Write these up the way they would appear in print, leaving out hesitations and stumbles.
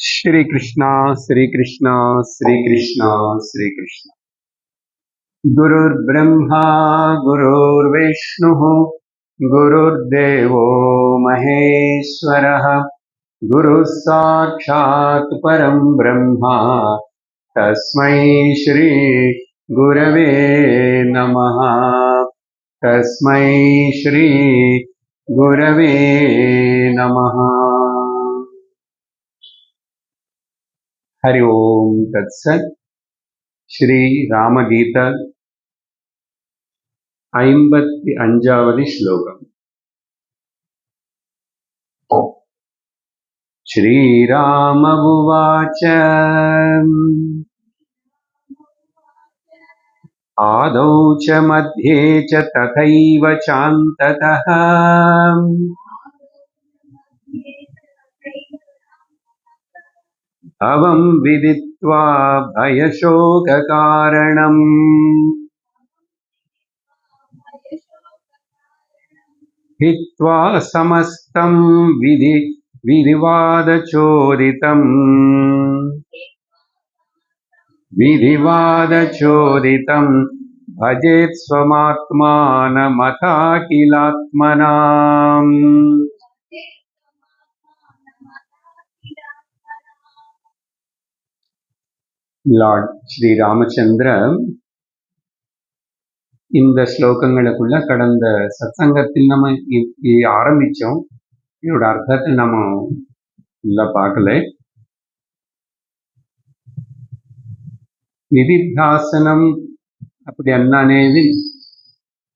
श्री कृष्णा श्री कृष्णा श्री कृष्णा श्री कृष्णा। गुरुर्ब्रह्मा गुरुर्विष्णुः गुरुर्देवो महेश्वरः गुरुः साक्षात् परं ब्रह्म तस्मै श्री गुरवे नमः। तस्मै श्री गुरवे नमः। हरि ओम तत्सत्। श्री रामगीता 55வது श्लोकम्। श्रीराम उवाच आदौ च मध्ये च तथैव चान्ततः भवं विदित्वा भयशोककारणम् हित्वा समस्तं विधिवादचोदितं भजेत् स्वमात्मानमथाखिलात्मनाम्। லார்ட் ஸ்ரீ ராமச்சந்திர இந்த ஸ்லோகங்களுக்குள்ள கடந்த சத்சங்கத்தில் நம்ம ஆரம்பிச்சோம். இதோட அர்த்தத்தை நம்ம இல்ல பார்க்கல. నిధిధ్యాసనం அப்படி అన్ననేది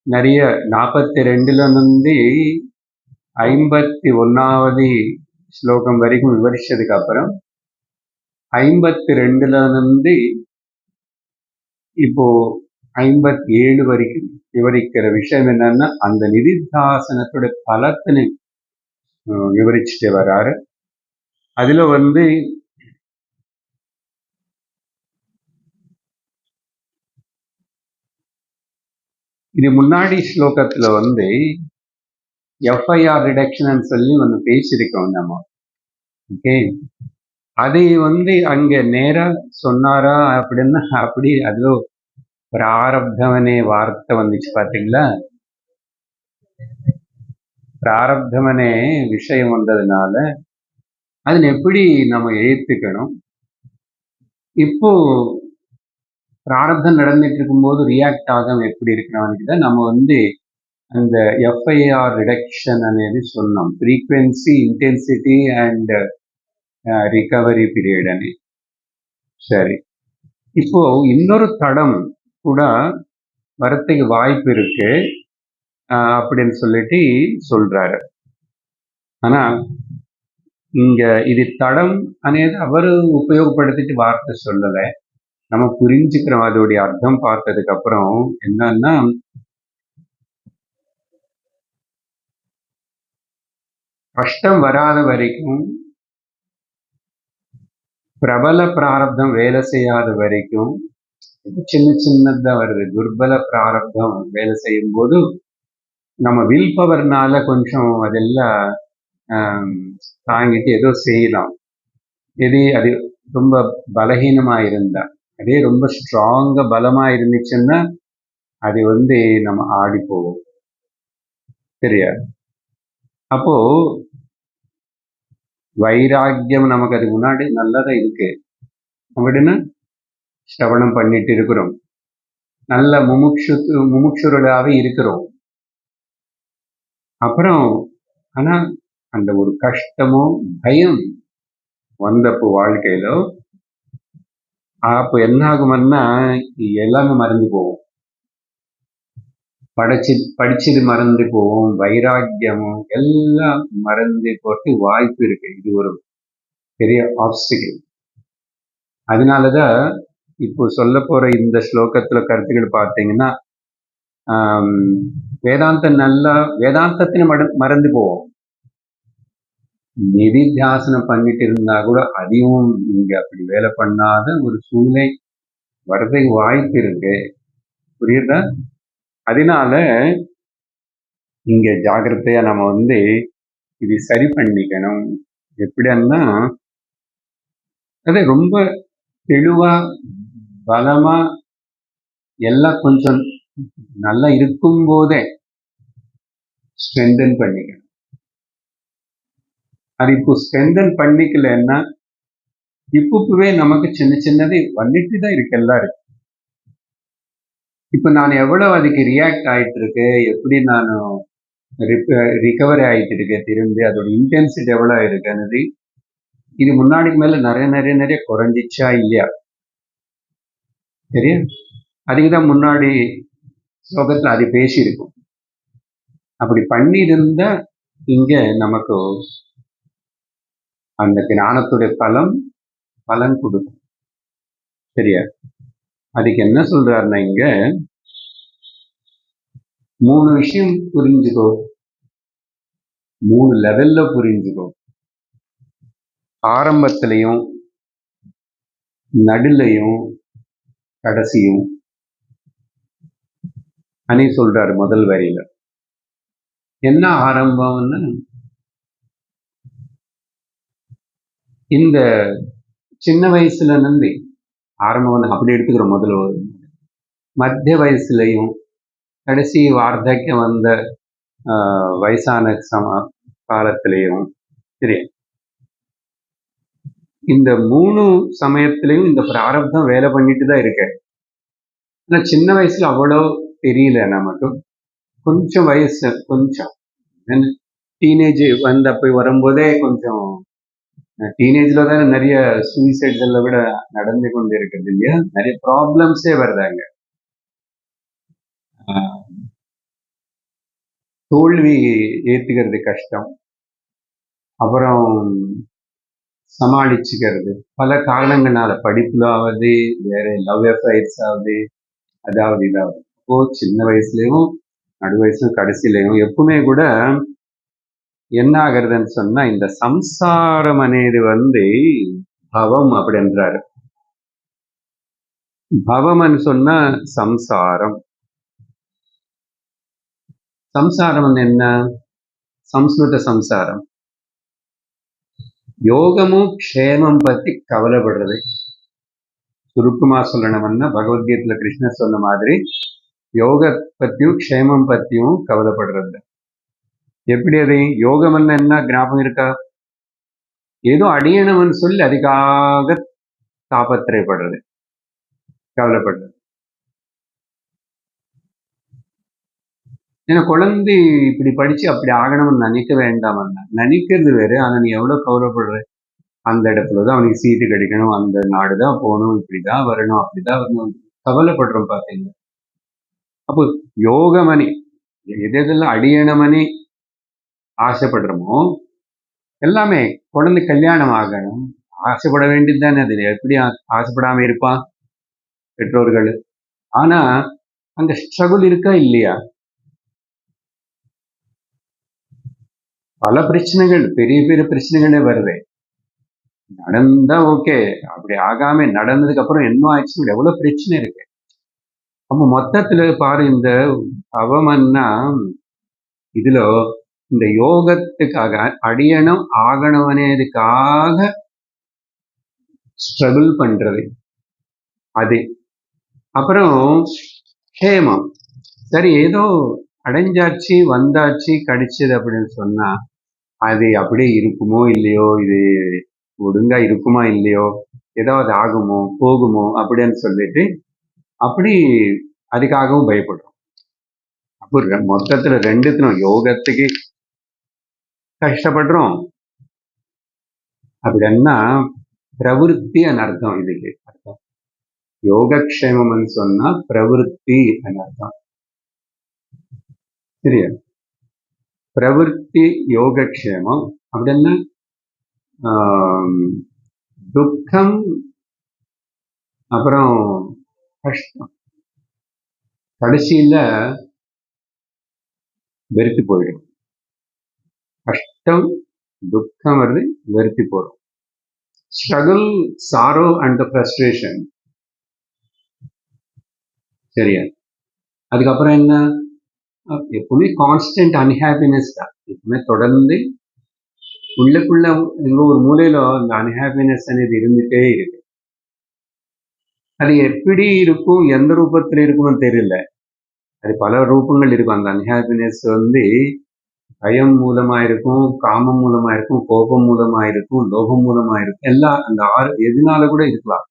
நிறைய 42 నుండి 51வது ஸ்லோகம் வரைக்கும் விவரிச்சதுக்கு அப்புறம் 52 నుండి இப்போ 57 வரைக்கும் விவரிக்கிற விஷயம் என்னன்னா, அந்த நிதித்தியாசனத்தோட பலத்தினை விவரிச்சுட்டு வர்றாரு. அதுல இது முன்னாடி ஸ்லோகத்துல எஃப்ஐஆர் ரிடக்ஷன் சொல்லி பேசியிருக்கோம் நம்ம. ஓகே, அதை அங்க நேரா சொன்னாரா அப்படின்னு அப்படி அதுல பிராரப்தவனே வார்த்தை வந்துச்சு பாத்தீங்களா? பிராரப்தவனே விஷயம் வந்ததுனால அதுல எப்படி நம்ம ஏத்துக்கணும். இப்போ பிராரப்தம் நடந்துட்டு இருக்கும்போது ரியாக்ட் ஆகாம எப்படி இருக்கிறான்னு நம்ம அந்த எஃப்ஐஆர் ரிடக்ஷன் అనేది சொன்னோம். Frequency, intensity and recovery period అని. சரி, இப்போ இன்னொரு தடம் கூட வரத்துக்கு வாய்ப்பு இருக்கு அப்படின்னு சொல்லிட்டு சொல்றாரு. ஆனா இங்க இது தடம் అనేది அவரு உபயோகப்படுத்திட்டு வார்த்தை சொல்லல. நம்ம புரிஞ்சுக்கிறோம். அதோடைய அர்த்தம் பார்த்ததுக்கு அப்புறம் என்னன்னா, கஷ்டம் வராத வரைக்கும், பிரபல பிராரப்தம் வேலை செய்யாத வரைக்கும் சின்ன சின்னதா வருது. துர்பல பிராரப்தம் வேலை செய்யும் போது நம்ம வில் பவர்னால கொஞ்சம் அதெல்லாம் தாங்கிட்டு ஏதோ செய்யலாம். அது ரொம்ப பலகீனமா இருந்தா, அதே ரொம்ப ஸ்ட்ராங்கா பலமா இருந்துச்சுன்னா அது நம்ம ஆடி போவோம். சரியா? அப்போ வைராக்கியம் நமக்கு அதுக்கு முன்னாடி நல்லதா இருக்கு அப்படின்னா ஸ்ரவணம் பண்ணிட்டு இருக்கிறோம், நல்ல முமுட்சுரலாவே இருக்கிறோம். அப்புறம் ஆனா அந்த ஒரு கஷ்டமோ பயம் வந்தப்போ வாழ்க்கையில அப்போ என்ன ஆகும்னா எல்லாமே மறந்து போவோம். படிச்சது மறந்து போவோம், வைராக்கியமும் எல்லாம் மறந்து போட்டு வாய்ப்பு இருக்கு. இது ஒரு பெரிய ஆப்ஸ்டிகல். அதனாலதான் இப்போ சொல்ல போற இந்த ஸ்லோகத்துல கருத்துக்கள் பார்த்தீங்கன்னா, வேதாந்தத்தினை மறந்து போவோம். நிதித்தியாசனம் பண்ணிட்டு இருந்தா கூட அதையும் இங்க அப்படி வேலை பண்ணாத ஒரு சூழ்நிலை வர்றதுக்கு வாய்ப்பு இருக்கு. புரியுதா? அதனால இங்க ஜாகிரதையா நம்ம இது சரி பண்ணிக்கணும். எப்படின்னா, அது ரொம்ப தெளிவா பலமா எல்லாம் கொஞ்சம் நல்லா இருக்கும் போதே ஸ்ட்ரென்தன் பண்ணிக்கணும். அது இப்போ ஸ்ட்ரென்தன் பண்ணிக்கலன்னா இப்பவே நமக்கு சின்ன சின்னது வந்துட்டு தான் இருக்கு எல்லாரும். இப்ப நான் எவ்வளவு அதுக்கு ரியாக்ட் ஆயிட்டு இருக்கு, எப்படி நான் ரிகவரி ஆயிட்டு இருக்கேன், திரும்பி அதோட இன்டென்சிட்டி எவ்வளவு இருக்குன்னு இது முன்னாடிக்கு மேல நிறைய நிறைய நிறைய குறைஞ்சிச்சா இல்லையா சரியா? அதுக்குதான் முன்னாடி ஸ்லோகத்துல அது பேசியிருக்கும். அப்படி பண்ணியிருந்தா இங்க நமக்கு அந்த ஞானத்துடைய பலன் கொடுக்கும். சரியா? அதுக்கு என்ன சொல்றாருன்னா இங்க 3 விஷயம் புரிஞ்சுக்கோ, 3 லெவல்ல புரிஞ்சுக்கோ. ஆரம்பத்திலையும் நடுலையும் கடைசியும் அனி சொல்றாரு முதல் வரியில. என்ன ஆரம்பம்னு இந்த சின்ன வயசுல இருந்து ஆரம்பம் அப்படி எடுத்துக்கிறோம். முதல்ல ஒரு மத்திய வயசுலையும் கடைசி வார்த்தக்கியம் வந்த வயசான காலத்திலையும் சரி, இந்த 3 சமயத்திலையும் இந்த பிராரப்தம் வேலை பண்ணிட்டு தான் இருக்க. ஆனா சின்ன வயசுல அவ்வளோ தெரியல நமக்கு. கொஞ்சம் வயசு கொஞ்சம் டீனேஜ் அப்படி வரும்போதே கொஞ்சம் டீனேஜ்ல தான் நிறைய சூசைட்ஸ்ல விட நடந்து கொண்டு இருக்குது இல்லையா? நிறைய ப்ராப்ளம்ஸே வருதாங்க. தோல்வி ஏத்துக்கிறது கஷ்டம், அப்புறம் சமாளிச்சுக்கிறது பல காரணங்களால, படிப்புல ஆகுது, வேற லவ் அஃபேர்ஸ் ஆகுது, அதாவது இதாவது. இப்போ சின்ன வயசுலயும் நடு வயசுலயும் கடைசியிலையும் எப்பவுமே கூட என்ன ஆகுறதுன்னு சொன்னா இந்த சம்சாரம் అనేది பவம் அப்படின்றாரு. பவம்னு சொன்னா சம்சாரம். சம்சாரம் என்ன? சம்ஸ்கிருத சம்சாரம். யோகமும் க்ஷேமம் பத்தி கவலைப்படுறது. சுருக்கமா சொல்லணும்னா பகவத்கீதையில கிருஷ்ணர் சொன்ன மாதிரி யோக பத்தியும் க்ஷேமம் பத்தியும் கவலைப்படுறது. எப்படி அது யோகம்னு என்ன ஞாபகம் இருக்கா? ஏதோ அடியணும்னு சொல்லி அதுக்காக தாபத்திரைப்படுறது, கவலைப்படுறது. ஏன்னா குழந்தை இப்படி படிச்சு அப்படி ஆகணும்னு நினைக்க வேண்டாம். நினைக்கிறது வேறு, ஆனா நீ எவ்வளவு கவலைப்படுற? அந்த இடத்துலதான் அவனுக்கு சீட்டு கிடைக்கணும், அந்த நாடுதான் போகணும், இப்படிதான் வரணும், அப்படிதான் வரணும், கவலைப்படுறோம் பாத்தீங்க. அப்போ யோகமணி எதெல்லாம் அடியணமணி ஆசைப்படுறோமோ எல்லாமே, குழந்தை கல்யாணம் ஆகணும் ஆசைப்பட வேண்டியது தானே. அது எப்படி ஆசைப்படாம இருப்பான் பெற்றோர்கள்? ஆனா அங்க ஸ்ட்ரகுள் இருக்கா இல்லையா? பல பிரச்சனைகள், பெரிய பெரிய பிரச்சனைகளே வருது. நடந்தா ஓகே, அப்படி ஆகாம நடந்ததுக்கு அப்புறம் என்ன ஆச்சு, எவ்வளவு பிரச்சனை இருக்கு. அப்ப மொத்தத்துல பாரு, இந்த அவமன்னா இதுல இந்த யோகத்துக்காக அடியணும் ஆகணும்னேதுக்காக ஸ்ட்ரகிள் பண்றது அது. அப்புறம் க்ஷேமம், சரி ஏதோ அடைஞ்சாச்சு வந்தாச்சு கிடைச்சது அப்படின்னு சொன்னா அது அப்படியே இருக்குமோ இல்லையோ, இது ஒழுங்கா இருக்குமா இல்லையோ, ஏதாவது ஆகுமோ போகுமோ அப்படின்னு சொல்லிட்டு அப்படி அதுக்காகவும் பயப்படுறோம். அப்போ மொத்தத்துல ரெண்டுத்திலும் யோகத்துக்கு கஷ்டப்படுறோம், அப்படின்னா பிரவருத்தி அர்த்தம். இதுக்கு அர்த்தம் யோகக்ஷேமம்னு சொன்னா பிரவருத்தி அர்த்தம். சரியா? பிரவருத்தி யோகக்ஷேமம் அப்படின்னா துக்கம் அப்புறம் கஷ்டம் கடைசியில வெறுத்து போயிடும். கஷ்டம் துக்கம் வருது, வெறுத்து போறோம். Struggle, sorrow and frustration. சரியா? அதுக்கப்புறம் என்ன? எப்பவுமே கான்ஸ்டன்ட் அன்ஹாப்பினஸ் தான், எப்பவுமே தொடர்ந்து உள்ளுக்குள்ள எங்கோ ஒரு மூலையில அந்த அன்ஹாப்பினஸ் అనేది இருந்துட்டே இருக்கு. அது எப்படி இருக்கும், எந்த ரூபத்துல இருக்கும்னு தெரியல. அது பல ரூபங்கள் இருக்கும். அந்த அன்ஹாப்பினஸ் பயம் மூலமா இருக்கும், காமம் மூலமா இருக்கும், கோபம் மூலமா இருக்கும், லோகம் மூலமா இருக்கும். எல்லாம் அந்த எதுனால கூட இருக்கலாம்.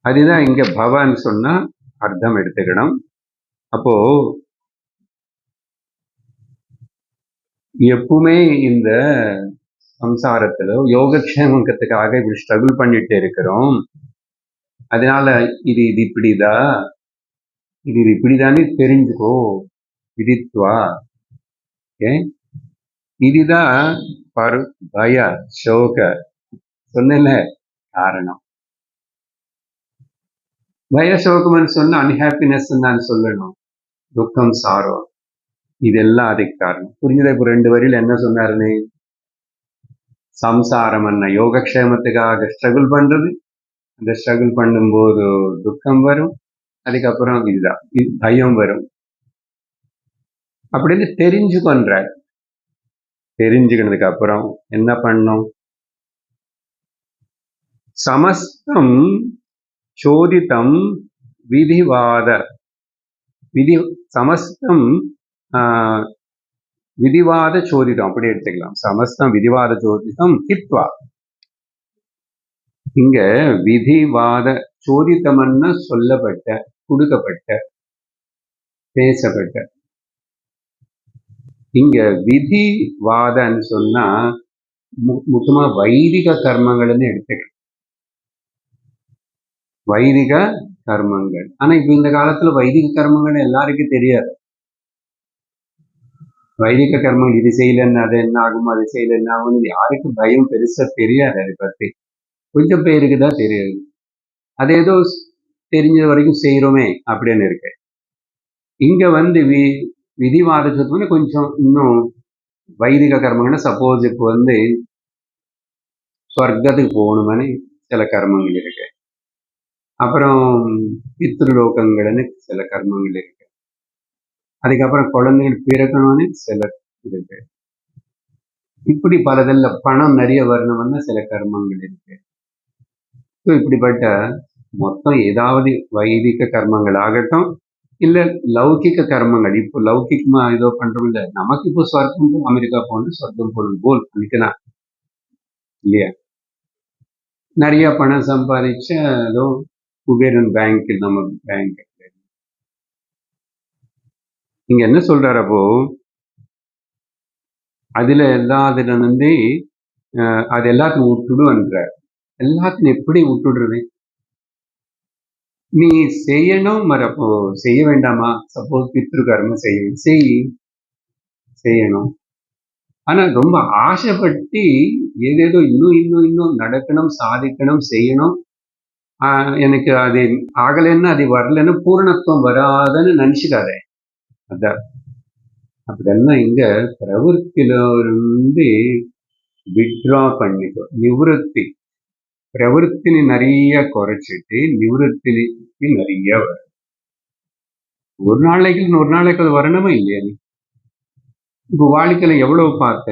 அதுதான் இங்க பவான்னு சொன்னா அர்த்தம் எடுத்துக்கணும். அப்போ எப்பவுமே இந்த சம்சாரத்துல யோகக்ஷேமத்துக்காக இப்படி ஸ்ட்ரகிள் பண்ணிட்டு இருக்கிறோம். அதனால இது இப்படிதான், இது இப்படிதானே தெரிஞ்சுக்கோ, விதித்வா. இதுதான் பய சோக சொன்ன காரணம். பய சோகம்னு சொன்னா அன்ஹாப்பினஸ் தான் சொல்லணும். துக்கம் சாரம் இதெல்லாம் அதுக்கு காரணம். புரிஞ்சதா? இப்ப 2 வரியில என்ன சொன்னாருன்னு, சம்சாரம் என்ன யோகக்ஷேமத்துக்காக ஸ்ட்ரகிள் பண்றது, அந்த ஸ்ட்ரகிள் பண்ணும்போது துக்கம் வரும், அதுக்கப்புறம் இதுதான் பயம் வரும். அப்படின்னு தெரிஞ்சுக்கொன்ற. தெரிஞ்சுக்கினதுக்கு அப்புறம் என்ன பண்ணும்? சமஸ்தம் சோதிதம் விதிவாத சமஸ்தம் விதிவாத சோதிதம் அப்படி எடுத்துக்கலாம். சமஸ்தம் விதிவாத சோதிதம் ஹித்வா. இங்க விதிவாத சோதித்தம்னு சொல்லப்பட்ட, கொடுக்கப்பட்ட, பேசப்பட்ட. இங்க விதிவாதன்னு சொன்னா முக்கியமா வைதிக கர்மங்கள்னு எடுத்துக்கலாம். வைதிக கர்மங்கள். ஆனா இப்ப இந்த காலத்துல வைதிக கர்மங்கள் எல்லாருக்கும் தெரியாது. வைதிக கர்மங்கள் இது செய்யலன்னு அது என்ன ஆகும், அது செய்யல என்ன ஆகும், யாருக்கும் பயம் பெருசா தெரியாது. அதை பத்தி கொஞ்சம் பேருக்கு தான் தெரியாது. அது ஏதோ தெரிஞ்ச வரைக்கும் செய்யறோமே அப்படின்னு இருக்கு. இங்க விதிவாதத்துக்கு கொஞ்சம் இன்னும் வைதிக கர்மங்கள்னா சப்போஸ் இப்போ ஸ்வர்க்கத்துக்கு போகணும்னு சில கர்மங்கள் இருக்கு. அப்புறம் பித்ருலோகங்கள்னு சில கர்மங்கள் இருக்கு. அதுக்கப்புறம் குழந்தைகள் பிறக்கணும்னு சில இருக்கு. இப்படி பலதில் பணம் நிறைய வரணும்னு சில கர்மங்கள் இருக்கு. இப்படிப்பட்ட மொத்தம் ஏதாவது வைதிக கர்மங்கள் ஆகட்டும், இல்ல லௌகிக கர்மங்கள். இப்போ லௌகிகமா ஏதோ பண்றோம் இல்ல, நமக்கு இப்போ சொர்க்கம் அமெரிக்கா போகணும், சொர்க்கம் போகணும் போல் பண்ணிக்கலாம் இல்லையா? நிறைய பணம் சம்பாதிச்ச ஏதோ குபேரன் பேங்க், நம்ம பேங்க். இங்க என்ன சொல்றாரு அப்போ, அதுல எல்லாத்துல அது எல்லாத்தையும் விட்டுடுன்ற. எல்லாத்தையும் எப்படி விட்டுடுறது? நீ செய்யணும், அப்போ செய்ய வேண்டாமா? சப்போஸ் பித்ரு கர்மம் செய்யணும். ஆனா ரொம்ப ஆசைப்பட்டு ஏதேதோ இன்னும் நடக்கணும், சாதிக்கணும், செய்யணும். எனக்கு அது ஆகலைன்னு, அது வரலன்னு பூரணத்துவம் வராதுன்னு நினைச்சுக்காத. அதான் அப்படியெல்லாம் இங்க பிரவருத்தில வித்ரா பண்ணிக்கோ. நிவృత్తి பிரவருத்தினி நிறைய குறைச்சிட்டு நிவృత్తి நிறைய வரும். ஒரு நாளைக்கு அது வரணுமா இல்லையா? இப்போ வாழ்க்கையில எவ்வளவு பார்த்த,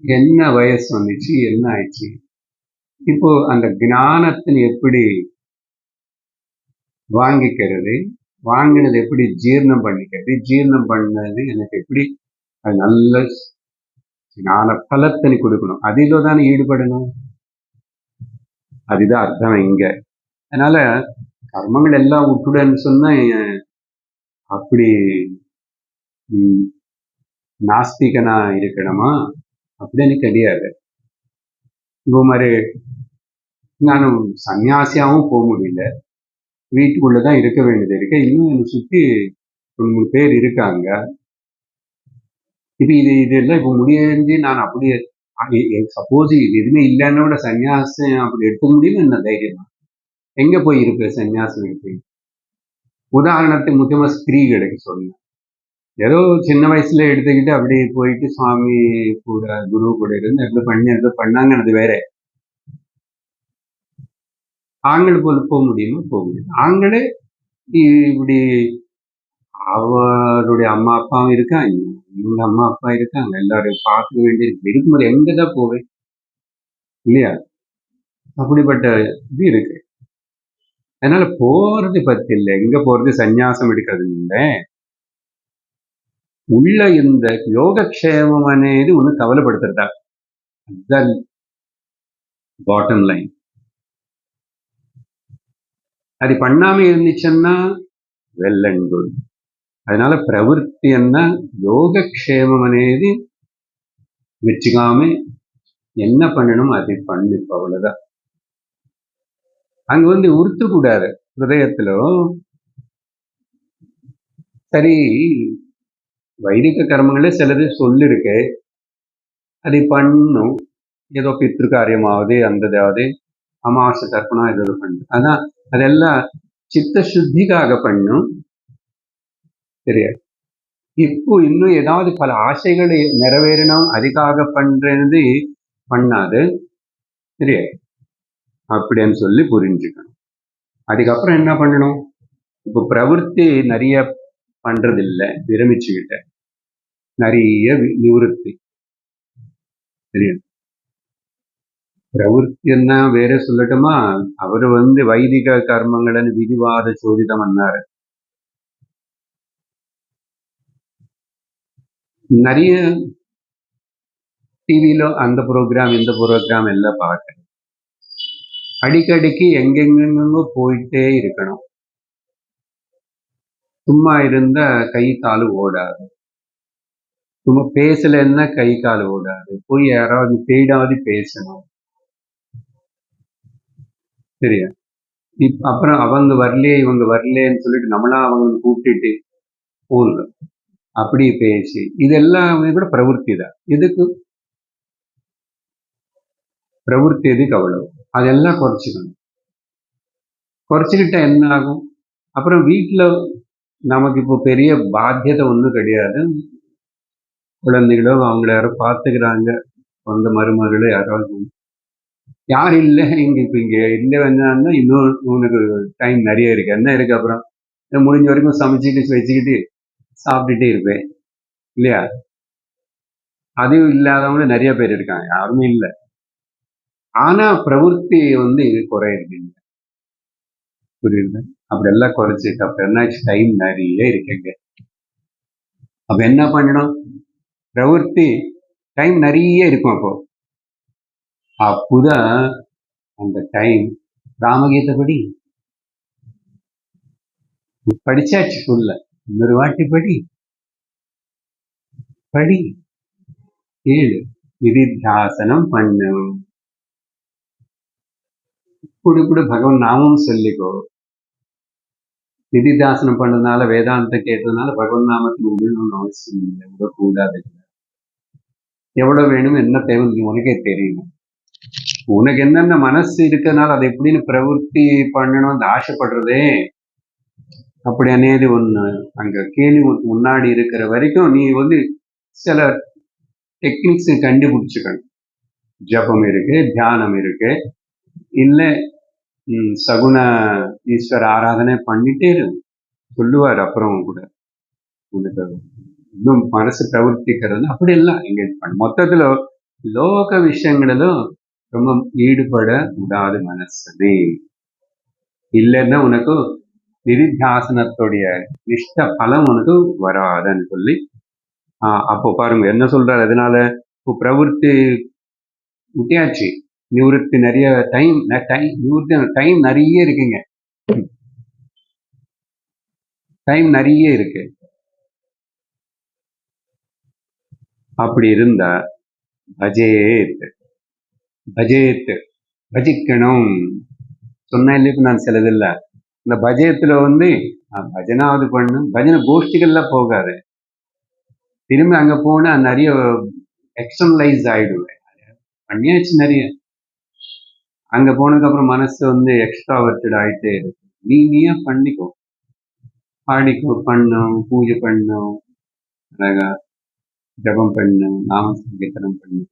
என்ன வயசு வந்துச்சு, என்ன ஆயிடுச்சு. இப்போ அந்த ஞானத்தின் எப்படி வாங்கிக்கிறது, வாங்கினது எப்படி ஜீர்ணம் பண்ணிக்கிறது, ஜீர்ணம் பண்ணது எனக்கு எப்படி அது நல்ல ஞான பலத்தினை கொடுக்கணும், அதில தானே ஈடுபடணும். அதுதான் அர்த்தம் இங்க. அதனால கர்மங்கள் எல்லாம் விட்டுடன்னு சொன்னா அப்படி நாஸ்திகனா இருக்கணுமா? அப்படின்னு கிடையாது. இப்போ மாதிரி நானும் சன்னியாசியாவும் போக முடியல, வீட்டுக்குள்ளதான் இருக்க வேண்டியது இருக்கு. இன்னும் என்னை சுத்தி 3 பேர் இருக்காங்க. இப்ப இதெல்லாம் இப்ப முடிஞ்சு நான் அப்படியே சப்போஸ் இது எதுவுமே இல்லைன்னு சன்னியாசம் அப்படி எடுக்க முடியும். என்ன தைரியமா எங்க போய் இருப்பேன் சன்னியாசம் எடுத்து? உதாரணத்துக்கு முக்கியமா ஸ்திரீகளுக்கு சொன்னேன். ஏதோ சின்ன வயசுல எடுத்துக்கிட்டு அப்படியே போயிட்டு சுவாமி கூட குரு கூட இருந்து எப்படி பண்ணாங்கன்னு வேற. ஆண்கள் போக முடியுமா? போக முடியும். ஆண்களே இப்படி அவருடைய அம்மா அப்பாவும் இருக்காங்க, இவங்க அம்மா அப்பா இருக்காங்க, எல்லாரையும் பார்க்க வேண்டியது இருக்கும்போது எங்கதான் போவேன் இல்லையா? அப்படிப்பட்ட இது இருக்கு. அதனால போறது பத்தி இல்லை, எங்க போறது சந்நியாசம் எடுக்கிறது இல்லை. உள்ள இந்த யோகக்ஷேமம் అనేది ஒண்ணு கவலைப்படுத்துறதா, அதுதான் பாட்டம் லைன். అది பண்ணாம இருந்துச்சுன்னா వెల్ అండ్ గుడ్. அதனால ప్రవృత్తి అన్న யோகக்ஷேமம் అనేది வச்சுக்காம என்ன பண்ணணும் அதை பண்ணு, அவ்வளவுதான். அங்க வந்து உறுத்தக்கூடாது ஹிருதயத்துல. சரி, வைதிக கர்மங்களே சிலது சொல்லிருக்கு, அதை பண்ணும். ஏதோ பித்ரு காரியமாவது அந்ததாவது அமாவாசை தர்ப்பணம் ஏதோ பண்ணு. அதான் அதெல்லாம் சித்த சுத்திக்காக பண்ணும். சரியா? இப்போ இன்னும் ஏதாவது பல ஆசைகளை நிறைவேறணும் அதுக்காக பண்றது பண்ணாது. சரியா? அப்படின்னு சொல்லி புரிஞ்சுக்கணும். அதுக்கப்புறம் என்ன பண்ணணும்? இப்போ பிரவೃತ್ತಿ நிறைய பண்றது இல்லை, விரமிச்சுக்கிட்ட நிறைய நிவೃತ್ತಿ. சரியா? பிரவೃತ್ತಿன்னா வேற சொல்லட்டுமா? அவரு வந்து வைதிக கர்மங்களன்னு விதிவாத சோதிதம் பண்ணாரு. நிறைய டிவியில அந்த ப்ரோக்ராம் இந்த ப்ரோக்ராம் எல்லாம் பார்க்க அடிக்கடிக்கு எங்கெங்கெங்கோ போயிட்டே இருக்கணும். சும்மா இருந்தா கை காலு ஓடாது. சும்மா பேசலன்னா கை காலு ஓடாது. போய் யாராவது தேடாவது பேசணும். சரியா? அப்புறம் அவங்க வரலையே இவங்க வரலேன்னு சொல்லிட்டு நம்மளா அவங்க கூப்பிட்டுட்டு போன்ல அப்படி பேசி இதெல்லாம் கூட பிரவೃತ್ತಿ தான். இதுக்கு பிரவೃತ್ತಿ எதுக்கு அவ்வளவு? அதெல்லாம் குறைச்சிக்கணும். குறைச்சிக்கிட்டா என்ன ஆகும்? அப்புறம் வீட்டுல நமக்கு இப்போ பெரிய பாத்தியதை ஒன்றும் கிடையாது. குழந்தைகளோ அவங்கள யாரோ பார்த்துக்கிறாங்க, சொந்த மருமகளோ யாராவது. யார் இல்லை இங்க இப்போ இங்க இல்லை வேணான்னா இன்னும் உனக்கு டைம் நிறைய இருக்கு. என்ன இருக்கு? அப்புறம் முடிஞ்ச வரைக்கும் சமைச்சிட்டு வச்சுக்கிட்டு சாப்பிட்டுட்டே இருப்பேன் இல்லையா? அதுவும் இல்லாதவங்க நிறைய பேர் இருக்காங்க, யாருமே இல்லை. ஆனா பிரவೃತ್ತಿ வந்து இது குறையிறது இல்லை. புரியுது? அப்படி எல்லாம் குறைச்சிட்டு அப்ப என்ன டைம் நிறைய இருக்குங்க. அப்ப என்ன பண்ணணும்? பிரவೃತ್ತಿ டைம் நிறைய இருக்கும். அப்போதான் அந்த டைம் ராமகீதை படிச்சாச்சு ஃபுல்ல, இன்னொரு வாட்டி படி கேளு, நிதித்தியாசனம் பண்ணு, இப்படி பகவான் நாமம் சொல்லிக்கோ. நிதித்தியாசனம் பண்ணதுனால வேதாந்த கேட்டதுனால பகவான் நாமத்துக்கு விடணும்னு அவசியம் இல்லை, விடக்கூடாது. எவ்வளவு வேணும் என்ன தேவை உனக்கே தெரியும். உனக்கு என்னென்ன மனசு இருக்கிறதுனால அதை எப்படின்னு பிரவೃತ್ತಿ பண்ணணும்னு ஆசைப்படுறதே அப்படி అనేది ஒண்ணு அங்க கேள்வி முன்னாடி இருக்கிற வரைக்கும் நீ வந்து சில டெக்னிக்ஸ் கண்டுபிடிச்சுக்கணும். ஜபம் இருக்கு, தியானம் இருக்கு, இல்லை சகுன ஈஸ்வர ஆராதனை பண்ணிட்டே இருக்கு சொல்லுவார். அப்புறம் கூட உனக்கு இன்னும் மனசு பிரவர்த்திக்கிறது அப்படி எல்லாம் எங்கேஜ் பண்ண. மொத்தத்துல லோக விஷயங்களிலும் ரொம்ப ஈடுபட விடாது மனசனே. இல்லைன்னா உனக்கு நிதித்தியாசனத்துடைய இஷ்ட பலம் உனக்கு வராதுன்னு சொல்லி அப்போ பாருங்க என்ன சொல்றாரு. அதனால இப்போ பிரவೃತ್ತಿ விட்டியாச்சு, நிவೃತ್ತಿ நிறைய டைம் நிவೃತ್ತಿ டைம் நிறைய இருக்குங்க. டைம் நிறைய இருக்கு. அப்படி இருந்தா பஜிக்கணும் சொன்ன இல்லையா நான் சிலது இல்லை. இந்த பஜயத்துல வந்து பஜனாவது பண்ணும், பஜனை கோஷ்டிகள்லாம் போகாது. திரும்பி அங்க போனா நிறைய எக்ஸ்டர்னலைஸ் ஆயிடுவேன். பண்ணியாச்சு நிறைய. அங்க போனதுக்கு அப்புறம் மனசு வந்து எக்ஸ்ட்ராவர்ட்டட் ஆயிட்டே இருக்கு. நீங்க பண்ணிக்கோ, பாடிக்கோ, பண்ணும், பூஜை பண்ணும், அழகா ஜபம் பண்ணும், நாம சங்கீர்த்தனம் பண்ணும்,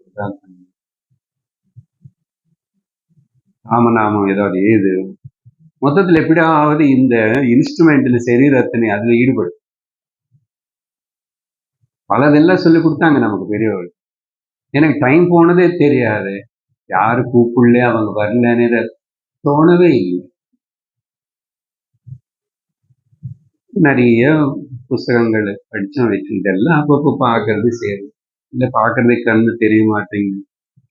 ராமநாமம் ஏதாவது ஏது. மொத்தத்தில் எப்படியாவது இந்த இன்ஸ்ட்ருமெண்ட்ல சரீரத்தினை அதுல ஈடுபடும். பலதெல்லாம் சொல்லி கொடுத்தாங்க நமக்கு பெரியவர்கள். எனக்கு டைம் போனதே தெரியாது. யாரு கூப்பிடல, அவங்க வரலன்னு தோணவே இல்லை. நிறைய புஸ்தகங்கள் படிச்சோம் வச்சு இதெல்லாம் அப்பப்போ பார்க்கறது சரி. இல்லை பார்க்கறதுக்கு கண்ணு தெரிய மாட்டேங்குது,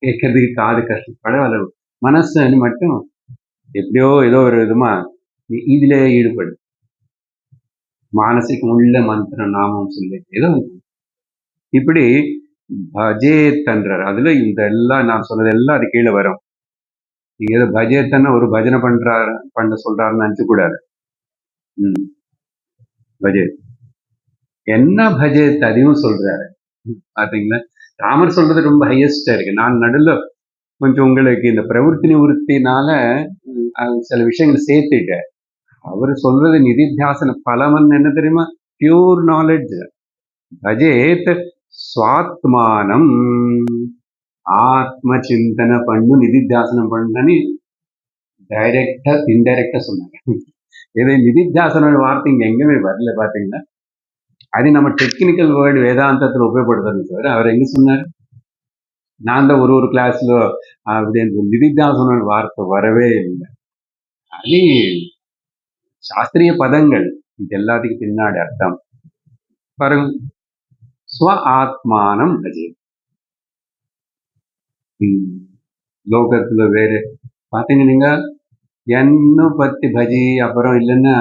கேட்கறதுக்கு காது கஷ்டப்பட அளவு மனசு மட்டும் எப்படியோ ஏதோ ஒரு விதமா இதுல ஈடுபடு. மானசிகம் உள்ள மந்திரம் நாமம் சொல்லி ஏதோ இப்படி பஜேத்தன்றார். அதுல இந்த எல்லாம் நான் சொன்னது எல்லாம் அது கீழே வரும். நீங்க ஏதோ பஜேத்தன்னு ஒரு பஜனை பண்ண சொல்றாருன்னு நினைச்சு கூடாது. பஜேத் என்ன பஜேத் அதையும் சொல்றாரு பாத்தீங்களா. ராமர் சொல்றது ரொம்ப ஹையஸ்டா இருக்கு. நான் நடுல கொஞ்சம் உங்களுக்கு இந்த பிரவருத்தி நிவர்த்தினால சில விஷயங்கள் சேர்த்துட்டேன். அவர் சொல்றது நிதித்தியாசன பலமன் என்ன தெரியுமா? Pure knowledge. பஜேத் ஸ்வாத்மானம், ஆத்ம சிந்தனை பண்ணு, நிதித்தியாசனம் பண்ணு டைரக்டா இன்டைரக்டா சொன்னாங்க. இதை நிதித்தியாசன வார்த்தை இங்க எங்கேயுமே வரல பாத்தீங்களா. அது நம்ம டெக்னிக்கல் வேர்டு வேதாந்தத்துல உபயோகப்படுத்துறது சார். அவர் எங்க சொன்னார்? நான் தான் ஒரு கிளாஸ்ல அப்படின்னு நிதித்தியாசன வார்த்தை வரவே இல்லை. அது சாஸ்திரிய பதங்கள். இது எல்லாத்துக்கும் பின்னாடி அர்த்தம் பாருங்க. ஸ்வ ஆத்மானம் பஜே. லோகத்துல வேற பாத்தீங்க நீங்க என்ன பத்தி பஜி, அப்புறம் இல்லைன்னா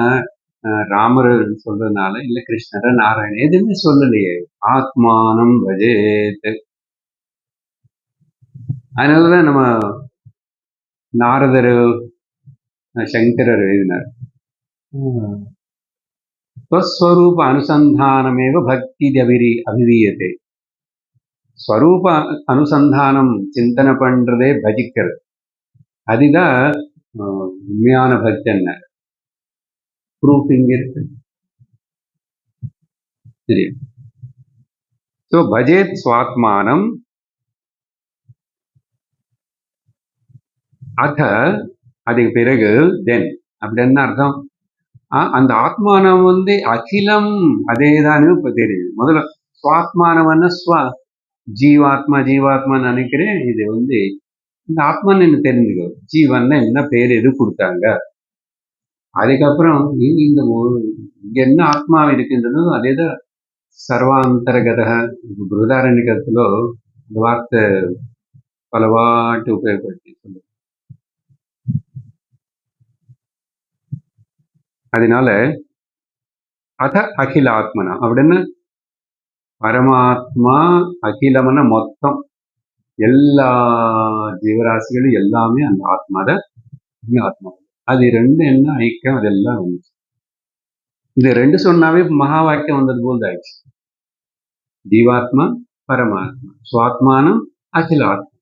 ராமர் சொல்றதுனால இல்ல கிருஷ்ணர் நாராயணன் எதுவுமே சொல்லலையே. ஆத்மானம் பஜேத். அதனாலதான் நம்ம நாரதர் சங்கரர் எழுதினார், ஸ்வஸ்வரூப அனுசந்தானமேவ பக்தி அபிதீயத்தை. ஸ்வரூப அனுசந்தானம் சிந்தனை பண்றதே பஜிக்கிறது. அதுதான் உண்மையான பக்தன். ப்ரூஃப் இங்க இருக்கு. சரி. ஸோ பஜேத் ஸ்வாத்மானம் அத, அதுக்கு பிறகு தென் அப்படி என்ன அர்த்தம்? அந்த ஆத்மானம் அகிலம் அதேதானே இப்ப தெரியுது. முதல்ல சுவாத்மானவன்னா ஸ்வ ஜீவாத்மா ஜீவாத்மான்னு நினைக்கிறேன். இது இந்த ஆத்மான்னு என்ன தெரிஞ்சுக்கோ. ஜீவன்னா என்ன பேர் எது கொடுத்தாங்க. அதுக்கப்புறம் இந்த என்ன ஆத்மா இருக்கின்றதோ அதேதான் சர்வாந்தரகத. பிருதாரண்யத்துல இந்த வார்த்தை பலவாட்டு உபயோகப்படுத்தி சொல்லு. அதனால அத அகில ஆத்மனா அப்படின்னு பரமாத்மா அகிலம்னா மொத்தம் எல்லா ஜீவராசிகளும் எல்லாமே அந்த ஆத்மாதான் ஆத்மா. அது ரெண்டு என்ன ஐக்கியம், அதெல்லாம் வந்துச்சு. இது ரெண்டு சொன்னாவே மகா வாக்கியம் வந்தது போல் ஆயிடுச்சு. ஜீவாத்மா பரமாத்மா, சுவாத்மானம் அகில ஆத்மா.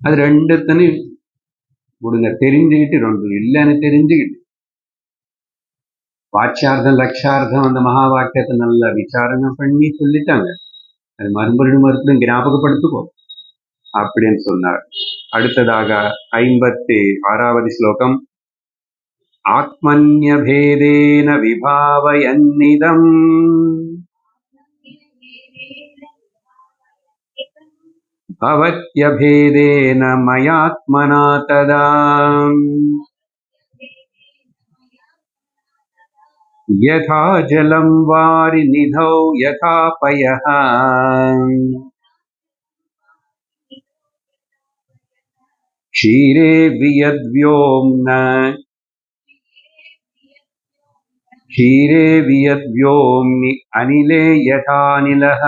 அது ரெண்டுத்தனையும் முடிஞ்ச தெரிஞ்சுக்கிட்டு, ரெண்டு இல்லைன்னு தெரிஞ்சுக்கிட்டு வாட்சார்த்தம் லட்சார்த்தம் அந்த மகா வாக்கியத்தை நல்லா விசாரணை பண்ணி சொல்லிட்டாங்க. அது மறுபடியும் ஞாபகப்படுத்துக்கோ அப்படின்னு சொன்னார். அடுத்ததாக 56வது ஸ்லோகம். ஆத்மன்யபேதேன விபாவயன்னிதம் பவத்யபேதேன மயாத்மனா ததா யதா ஜலம் வாரி நிதௌ யதா பயஹ க்ஷீரே வியத்வ்யோம்ன க்ஷீரே வியத்வ்யோம்னி அனிலே யதாநிலஹ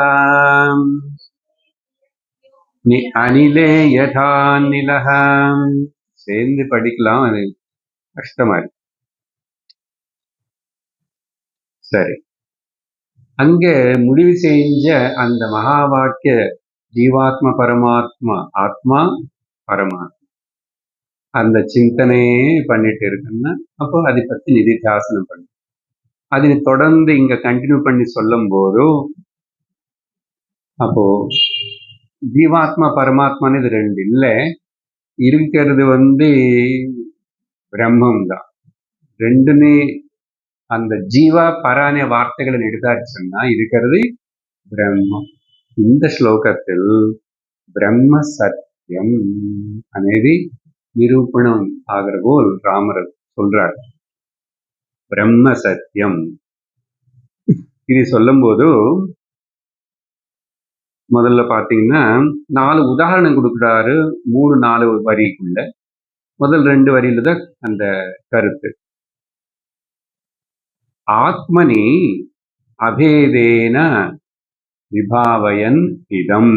அனிலே யதாநிலஹ. சேர்ந்து படிக்கலாம், அது கஷ்டமா இருக்கு. சரி, அங்க முடிவு செஞ்ச அந்த மகா வாக்கிய ஜீவாத்மா பரமாத்மா, ஆத்மா பரமாத்மா அந்த சிந்தனையே பண்ணிட்டு இருக்குன்னா அப்போ அதை பத்தி நிதித்தியாசனம் பண்ணு. அதை தொடர்ந்து இங்க கண்டினியூ பண்ணி சொல்லும் போதும் அப்போ ஜீவாத்மா பரமாத்மான்னு இது ரெண்டு இல்லை, இருக்கிறது பிரம்மம் தான். ரெண்டுமே அந்த ஜீவா பரான வார்த்தைகளை எடுத்தாச்சுன்னா இருக்கிறது బ్రహ్మం. இந்த శ్లోకத்தில் பிரம்ம சத்தியம் అనేది நிரூபணம் ஆகிற போல் ராமர் சொல்றார். பிரம்ம சத்தியம் இது சொல்லும் போது முதல்ல பாத்தீங்கன்னா 4 உதாரணம் கொடுக்குறாரு. 3-4 வரிக்குள்ள. முதல் 2 வரியில தான் அந்த கருத்து. ஆத்மனி அபேதேன விபாவயன் இதம்.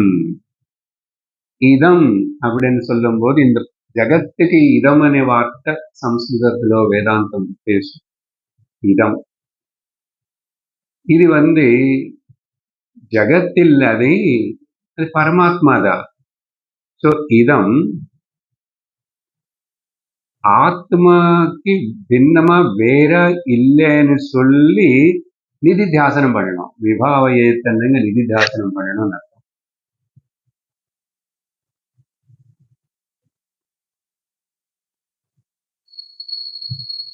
இதம் அப்படின்னு சொல்லும் போது இந்த ஜகத்துக்கு இதம் அనే வார்த்தை சம்ஸ்கிருதத்திலோ வேதாந்தம் பேசும். இதம் இது ஜகத்தில் அது பரமாத்மா தான். ஸோ இதம் ஆத்மாக்கு பின்னமா வேற இல்லைன்னு சொல்லி நிதி தியாசனம் பண்ணணும். விபாவயத்தன்னுங்க நிதி தியாசனம் பண்ணணும்னு அர்த்தம்.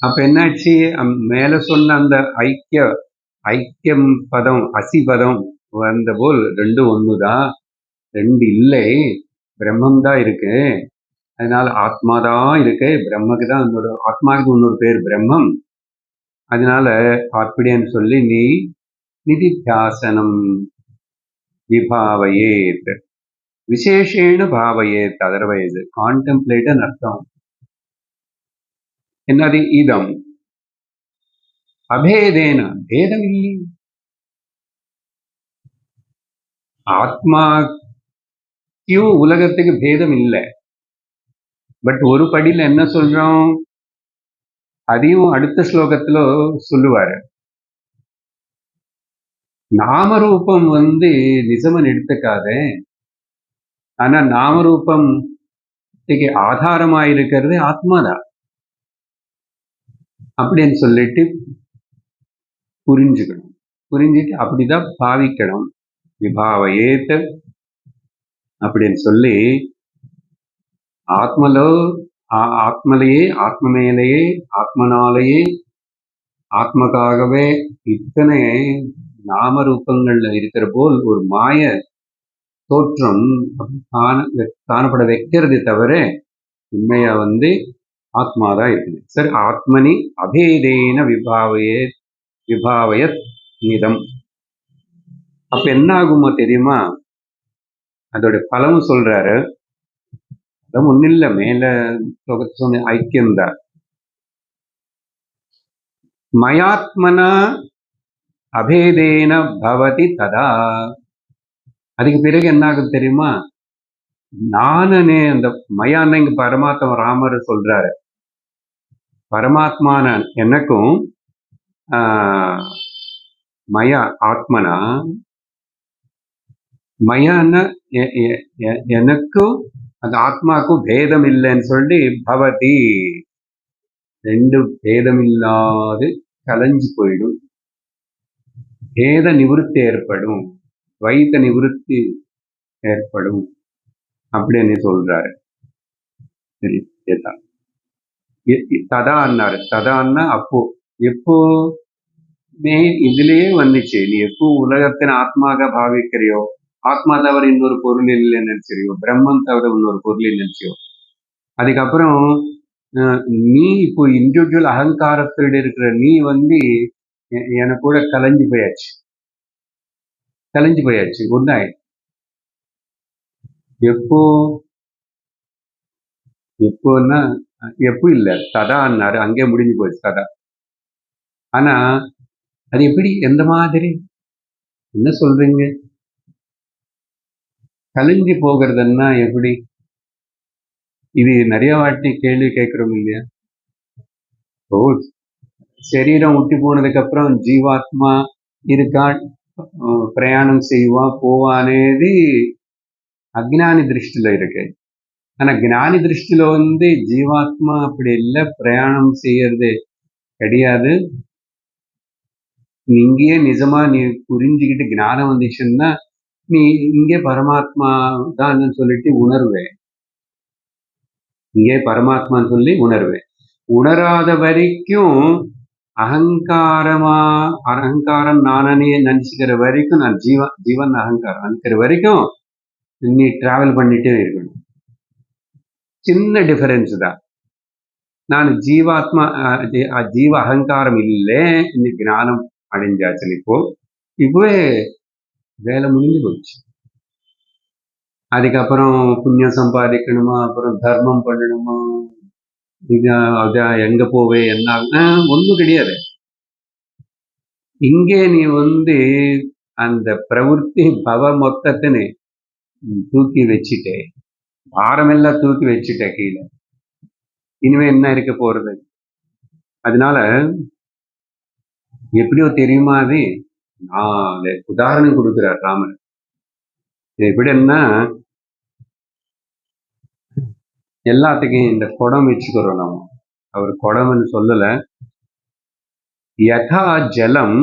அப்ப என்னாச்சு, மேல சொன்ன அந்த ஐக்கியம் பதம் அசி பதம் வந்த போல் 2 ஒண்ணுதான், 2 இல்லை, பிரம்மம் தான் இருக்கு. அதனால ஆத்மாதான் இருக்கு, பிரம்மக்கு தான் ஆத்மாவுக்கு இன்னொரு பேர் பிரம்மம். அதனால அப்படின்னு சொல்லி நீ நிதித்தியாசனம் விபாவையேத் விசேஷேன பாவையேத். அதர்வைஸ் கான்டெம்ப்ளேட் அர்த்தம். என்னது இதம் அபேதேன, பேதம் இல்லை. ஆத்மாக்கும் உலகத்துக்கு பேதம் இல்லை. பட் ஒரு படியில என்ன சொல்றோம், அதையும் அடுத்த ஸ்லோகத்துல சொல்லுவாரு. நாமரூபம் நிஜமன் எடுத்துக்காத, ஆனா நாமரூபத்துக்கு ஆதாரமாயிருக்கிறது ஆத்மாதான் அப்படின்னு சொல்லிட்டு புரிஞ்சுக்கணும். புரிஞ்சுட்டு அப்படிதான் பாவிக்கணும். விபாவையேத் அப்படின்னு சொல்லி ஆத்மலையே, ஆத்ம மேலேயே, ஆத்மனாலேயே, ஆத்மக்காகவே இத்தனை நாமரூபங்கள்ல இருக்கிற போல் ஒரு மாய தோற்றம் காணப்பட வைக்கிறது தவிர உண்மையா ஆத்மாதான் இருக்குது. சரி, ஆத்மனி அபேதேன விபாவயத் நிதம். அப்ப என்ன ஆகுமோ தெரியுமா, அதோட பலமும் சொல்றாரு. அதான் ஒன்னும் இல்ல, மேல சொன்ன ஐக்கியம்தான். மயாத்மனா அபேதேன பவதி ததா. அதுக்கு பிறகு என்ன ஆகுது தெரியுமா, நானே அந்த மயான இங்க பரமாத்மா ராமர் சொல்றாரு. பரமாத்மான எனக்கும் மயா ஆத்மனா, மயான எனக்கும் அந்த ஆத்மாக்கும் பேதம் இல்லைன்னு சொல்லி பவதி, 2 பேதம் இல்லாது கலைஞ்சு போயிடும். பேத நிவர்த்தி ஏற்படும், துவைத நிவர்த்தி ஏற்படும் அப்படின்னு சொல்றாரு. சரி, ததான்னாரு. ததான்னா அப்போ, எப்போ இதுலயே வந்துச்சு. நீ எப்போ உலகத்தின் ஆத்மாக பாவிக்கிறியோ, ஆத்மா தவிர இன்னொரு பொருள் இல்லைன்னு நினைச்சிரியோ, பிரம்மம் தவிர இன்னொரு பொருள் நினைச்சியோ, அதுக்கப்புறம் நீ இப்போ இண்டிவிஜுவல் அகங்காரத்தோட இருக்கிற நீ எனக்கு கூட கலைஞ்சு போயாச்சு ஒன்னாய். எப்போன்னா எப்போ இல்ல, ததான்னாரு. அங்கே முடிஞ்சு போச்சு ததா. ஆனா அது எப்படி, எந்த மாதிரி, என்ன சொல்றீங்க? கலைஞ்சு போகிறதுன்னா எப்படி? இது நிறைய வாட்டி கேள்வி கேட்கிறோம் இல்லையா? ஓ, சரீரம் விட்டு போனதுக்கு அப்புறம் ஜீவாத்மா இருக்கா, பிரயாணம் செய்வான் போவானேது அஜ்ஞானி திருஷ்டில இருக்கு. ஆனா ஞானி திருஷ்டில ஜீவாத்மா அப்படி இல்லை, பிரயாணம் செய்யறது கிடையாது. நீ இங்கேயே நிஜமா நீ புரிஞ்சுக்கிட்டு ஞானம் வந்துச்சுன்னா நீ இங்கே பரமாத்மா தான் சொல்லிட்டு உணர்வேன். இங்கே பரமாத்மான்னு சொல்லி உணர்வேன். உணராத வரைக்கும் அகங்காரம் நானே நினைச்சுக்கிற வரைக்கும் நான் ஜீவன் அகங்காரம் நினைக்கிற வரைக்கும் நீ டிராவல் பண்ணிட்டே இருக்கணும். சின்ன டிஃபரன்ஸ் தான். நான் ஜீவாத்மா ஜீவ அகங்காரம் இல்லை, இன்னைக்கு ஞானம் அடைஞ்சாச்சு. இப்பவே வேலை முடிஞ்சு போச்சு. அதுக்கப்புறம் புண்ணியம் சம்பாதிக்கணுமா, அப்புறம் தர்மம் பண்ணணுமா, எங்க போவே என்ன ஒன்றும் கிடையாது. இங்கே நீ அந்த பிரவೃತ್ತಿ பவ மொத்தத்தின்னு தூக்கி வச்சுட்டே, பாரமெல்லாம் தூக்கி வச்சுட்ட கீழே. இனிமே என்ன இருக்க போறது? அதனால எப்படியோ தெரியுமா, அது நான் உதாரணம் கொடுக்கிறார் ராமன். எப்படின்னா, எல்லாத்துக்கும் இந்த குடம் வச்சுக்கிறோம் நம்ம. அவர் குடம்னு சொல்லல. யதா ஜலம்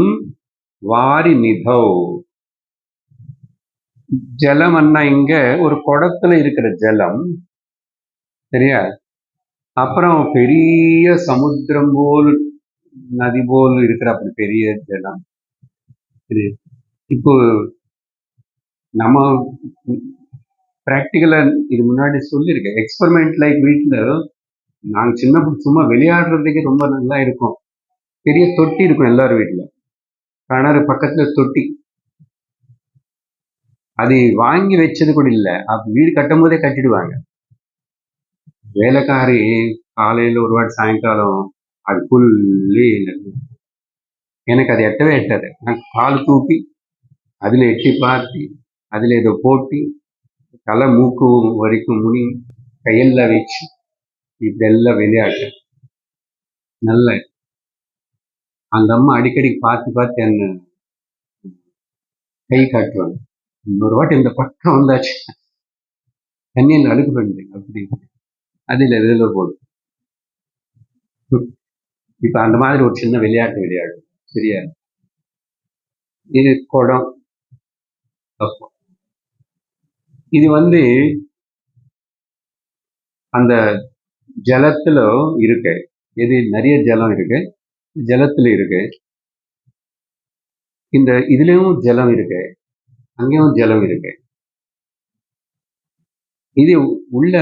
வாரி நிதோ. ஜலம் இங்க ஒரு குடத்துல இருக்கிற ஜலம், சரியா? அப்புறம் பெரிய சமுத்திரம் போல் நதி போல் இருக்கிற அப்படி பெரிய ஜலம். இப்போ நம்ம பிராக்டிக்கலா இது முன்னாடி சொல்லியிருக்கேன். எக்ஸ்பெரிமெண்ட் லைக் வீட்டுல நாங்க சின்ன சும்மா விளையாடுறதுக்கே ரொம்ப நல்லா இருக்கும். பெரிய தொட்டி இருக்கும் எல்லாரும் வீட்டுல, கிணறு பக்கத்துல தொட்டி. அது வாங்கி வச்சது கூட இல்லை, வீடு கட்டும் போதே கட்டிடுவாங்க. வேலைக்காரி காலையில ஒரு வாட்டி சாயங்காலம் அது புள்ளி. எனக்கு அது எட்டவே எட்டாது. நான் கால் தூக்கி அதுல எட்டி பார்த்து அதுல ஏதோ போட்டி தலை மூக்கு வரைக்கும் முனி கையெல்லாம் வச்சு இப்படியெல்லாம் விளையாட்டு. நல்ல அந்த அம்மா அடிக்கடி பார்த்து என்ன கை காட்டுவாங்க. இன்னொரு வாட்டி இந்த பக்கம் வந்தாச்சு, தண்ணியில் அழுக்கு பண்ணுறீங்க அப்படி அதில் எதில் போடும். இப்ப அந்த மாதிரி ஒரு சின்ன விளையாட்டு விளையாடும், சரியா? இது குடம். இது அந்த ஜலத்துல இருக்கு. இது நிறைய ஜலம் இருக்கு, ஜலத்துல இருக்கு. இந்த இதுலயும் ஜலம் இருக்கு, அங்கேயும் ஜலம் இருக்கு. இது உள்ள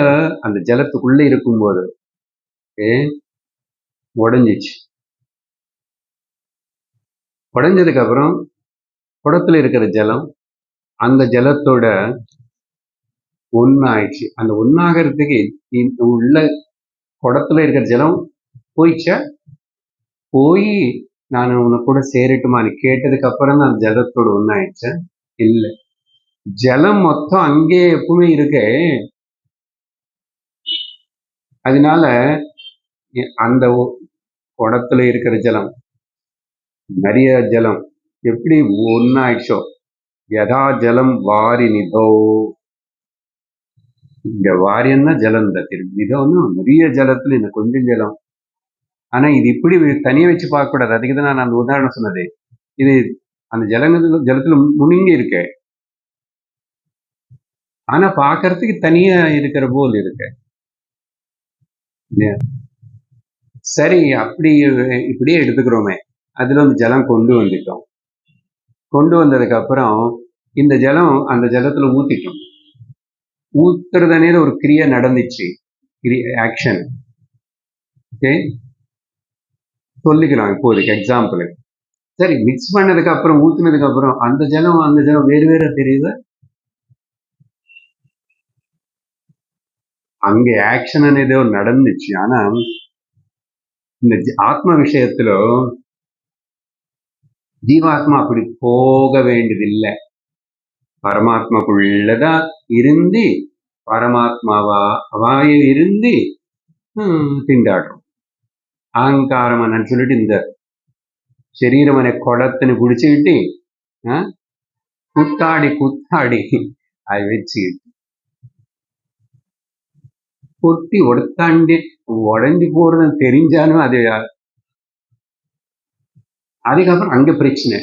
அந்த ஜலத்துக்குள்ள இருக்கும்போது உடஞ்சிச்சு. உடஞ்சதுக்கு அப்புறம் குடத்துல இருக்கிற ஜலம் அந்த ஜலத்தோட ஒன்னாயிடுச்சு. அந்த ஒன்னாகிறதுக்கு உள்ள குடத்துல இருக்கிற ஜலம் போயிடுச்சா, போய் நான் உன்னை கூட சேரட்டுமான்னு கேட்டதுக்கு அப்புறம் தான் அந்த ஜலத்தோட ஒன்னாயிடுச்சா? இல்லை, ஜலம் மொத்தம் அங்கே எப்பவுமே இருக்கு. அதனால அந்த குடத்துல இருக்கிற ஜலம் நிறைய ஜலம் எப்படி ஒன்னாயிடுச்சோ, யதா ஜலம் வாரி நிதோ. இங்க வாரியன்னா ஜலம் தான், நிதோன்னா நிறைய ஜலத்துல இந்த கொஞ்சம் ஜலம். ஆனா இது இப்படி தனியா வச்சு பார்க்க கூடாது. அதுக்கு தான் நான் அந்த உதாரணம் சொன்னது. இது அந்த ஜலத்துல முழுங்கி இருக்கு, ஆனா பாக்குறதுக்கு தனியா இருக்கிற போல் இருக்கு. சரி, அப்படி இப்படியே எடுத்துக்கிறோமே. அதுல ஜலம் கொண்டு வந்துட்டோம். கொண்டு வந்ததுக்கு அப்புறம் இந்த ஜலம் அந்த ஜலத்துல ஊத்திட்டோம். ஊத்துறதுனே ஒரு கிரியா நடந்துச்சு, ஆக்ஷன். ஓகே, சொல்லிக்கலாம் இப்போதைக்கு எக்ஸாம்பிள். சரி, மிக்ஸ் பண்ணதுக்கு அப்புறம் ஊத்துனதுக்கு அப்புறம் அந்த ஜலம் வேறு வேற தெரியுது. அங்கே ஆக்ஷன் అనేది நடந்துச்சு. ஆனா இந்த ஆத்ம விஷயத்துல ஜீவாத்மா அப்படி போக வேண்டியதில்லை. பரமாத்மாக்குள்ளதான் இருந்து பரமாத்மாவாய இருந்து திண்டாடுறோம். அகங்காரம் சொல்லிட்டு இந்த சரீரம் அనే குடத்தின்னு பிடிச்சுக்கிட்டு குத்தாடி அதை வச்சுக்கிட்டு கொட்டி ஒடுத்தாண்டி உடஞ்சி போறது தெரிஞ்சாலும் அது. அதுக்கப்புறம் அங்க பிரச்சனை.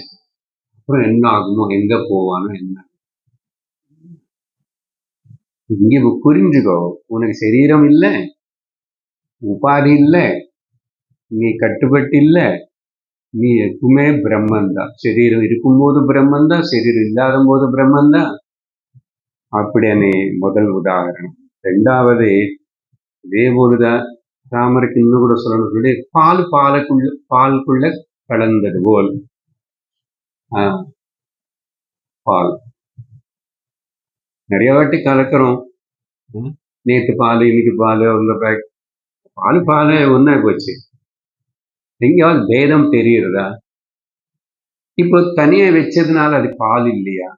அப்புறம் என்ன ஆகுமோ, எங்க போவானோ என்ன. இங்க புரிஞ்சுக்கோ, உனக்கு சரீரம் இல்லை, உபாதி இல்லை, நீ கட்டுப்பட்டு இல்லை, நீ எப்பவுமே பிரம்மந்தான். சரீரம் இருக்கும்போது பிரம்மந்தான், சரீரம் இல்லாத போது பிரம்மந்தான். அப்படியானே முதல் உதாரணம். ரெண்டாவது இதே போலதான் ராமருக்கு இன்னும் கூட சொல்லணும் சொல்லி பாலுக்குள்ள கலந்தது போல். பால் நிறைய வாட்டி கலக்கிறோம். நேற்று பால் இன்னைக்கு பால் உங்க பால் ஒன்னா போச்சு. எங்கேயாவது பேதம் தெரியுறதா? இப்போ தனியா வச்சதுனால அது பால் இல்லையா?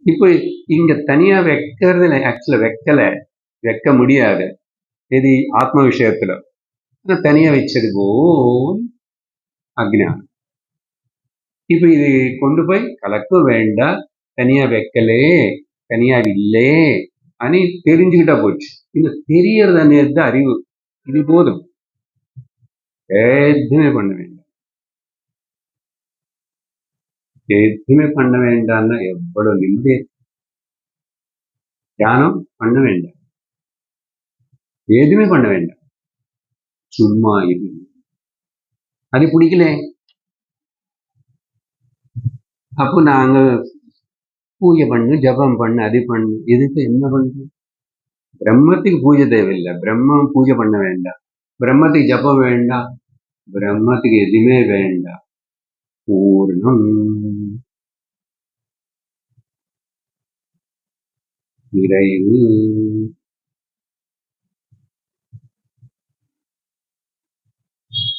இப்போ இங்க தனியா வைக்கிறது ஆக்சுவலா வைக்க முடியாது. இது ஆத்ம விஷயத்துல தனியா வச்சது போல் அஜ்ஞானம். இப்ப இது கொண்டு போய் கலக்க வேண்டாம், தனியா வைக்கலே, தனியா இல்லே అని தெரிஞ்சுக்கிட்டா போச்சு. இந்த தெரியறது అనేది அறிவு. இது போதும், எதுவுமே பண்ண வேண்டாம். எதுவுமே பண்ண வேண்டாம்னா எவ்வளவு நிம்மதி. தியானம் பண்ண வேண்டாம், எதுவுமே பண்ண வேண்டாம், சும்மா இது. அது பிடிக்கல, அப்போ நாங்க பூஜை பண்ணு, ஜபம் பண்ணு, அது பண்ணு. இதுக்கு என்ன பண்ணு? பிரம்மத்துக்கு பூஜை தேவையில்லை, பிரம்மம் பூஜை பண்ண வேண்டாம். பிரம்மத்துக்கு ஜபம் வேண்டாம், பிரம்மத்துக்கு எதுவுமே வேண்டாம். பூர்ணம் நிறைவு.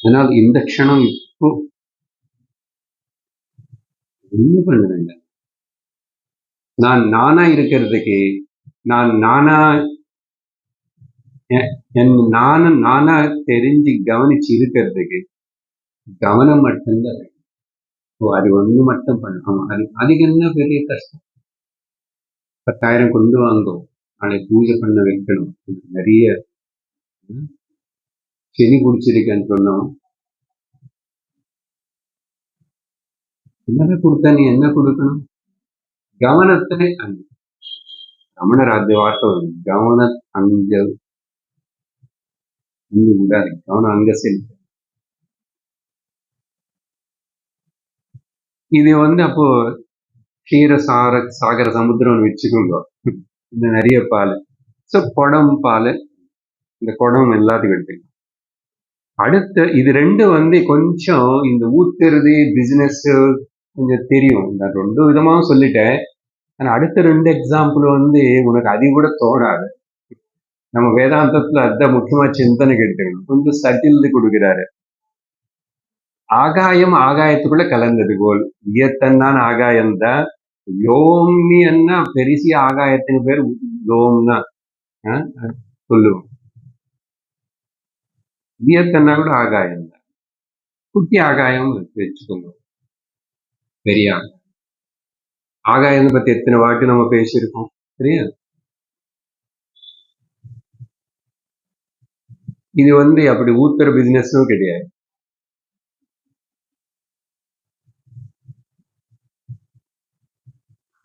அதனால் இந்த க்ஷணம் இப்போ ஒன்றும் பண்ண வேண்டாம். நான் நானா இருக்கிறதுக்கு, நானா தெரிஞ்சு கவனிச்சு இருக்கிறதுக்கு கவனம் மட்டும்தான் வேணும். அது ஒண்ணு மட்டும் பண்ணணும். அதுக்கு என்ன பெரிய கஷ்டம்? 10,000 கொண்டு வாங்கும், நாளைக்கு பூஜை பண்ண வைக்கணும். நிறைய செடி குடிச்சிருக்கேன்னு சொன்னோம். என்ன கொடுத்தா நீ என்ன கொடுக்கணும்? கவனத்தை ரமணராஜ்ய வார்த்தை கவன அங்க விடாது, கவனம் அங்க செலுத்த. இது அப்போ சாகர சமுத்திரம் வச்சுக்கோங்க. இந்த நிறைய பால், குடம் பால், இந்த குடம் எல்லாத்துக்கும் எடுத்துக்கலாம். அடுத்த இது ரெண்டு கொஞ்சம் இந்த ஊத்துறது பிசினஸ் கொஞ்சம் தெரியும். நான் 2 விதமா சொல்லிட்டேன். ஆனா அடுத்த 2 எக்ஸாம்பிள் உனக்கு அது கூட தோணாது. நம்ம வேதாந்தத்துல அதுதான் முக்கியமா சிந்தனைக்கு எடுத்துக்கணும். கொஞ்சம் சட்டில் கொடுக்கிறாரு. ஆகாயம் ஆகாயத்துக்குள்ள கலந்தது போல், இயத்தன்னான் ஆகாயம்தான். யோம்னி என்ன பெரிய ஆகாயத்தின் பேர் யோம்னா சொல்லுவோம். இயத்தன்னா கூட ஆகாயம் தான். குட்டி ஆகாயம் வச்சுக்கோங்க. பெரிய ஆகாயம் பத்தி எத்தனை வாட்டி நம்ம பேசியிருக்கோம், சரியா? இது அப்படி ஊத்துற பிசினஸும் கிடையாது.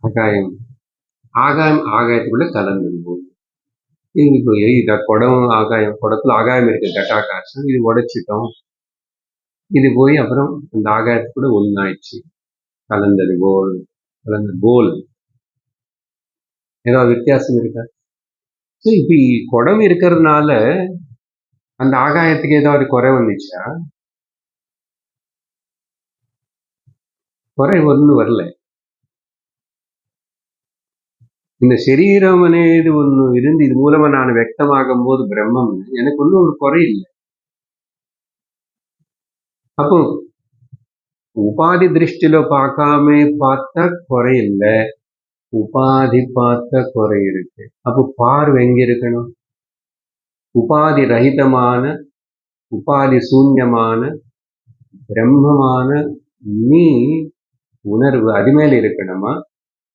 ஆகாயம் ஆகாயத்துக்குள்ள கலந்தது போது இப்போ குடம் ஆகாயம், குடத்துல ஆகாயம் இருக்கு, கட்டாகாசம். இது உடைச்சிட்டோம், இது போய் அப்புறம் அந்த ஆகாயத்துக்கூட ஒன்னாயிடுச்சு, கலந்தது போல். ஏதாவது வித்தியாசம் இருக்கா? இப்ப குடம் இருக்கிறதுனால அந்த ஆகாயத்துக்கு ஏதாவது குறை வந்துச்சா? குறை ஒன்றும் வரல. இந்த சரீரம் అనేది ஒண்ணு இருந்து இது மூலமா நான் வியக்தமாகும் போது பிரம்மம் எனக்கு ஒன்றும் ஒரு குறை இல்லை. அப்போ உபாதி திருஷ்டில பார்க்காம பார்த்தா குறை இல்லை, உபாதி பார்த்த குறை இருக்கு. அப்போ பார்வை எங்க இருக்கணும்? உபாதி ரஹிதமான, உபாதி சூன்யமான பிரம்மமான நீ உணர்வு அது மேல இருக்கணுமா?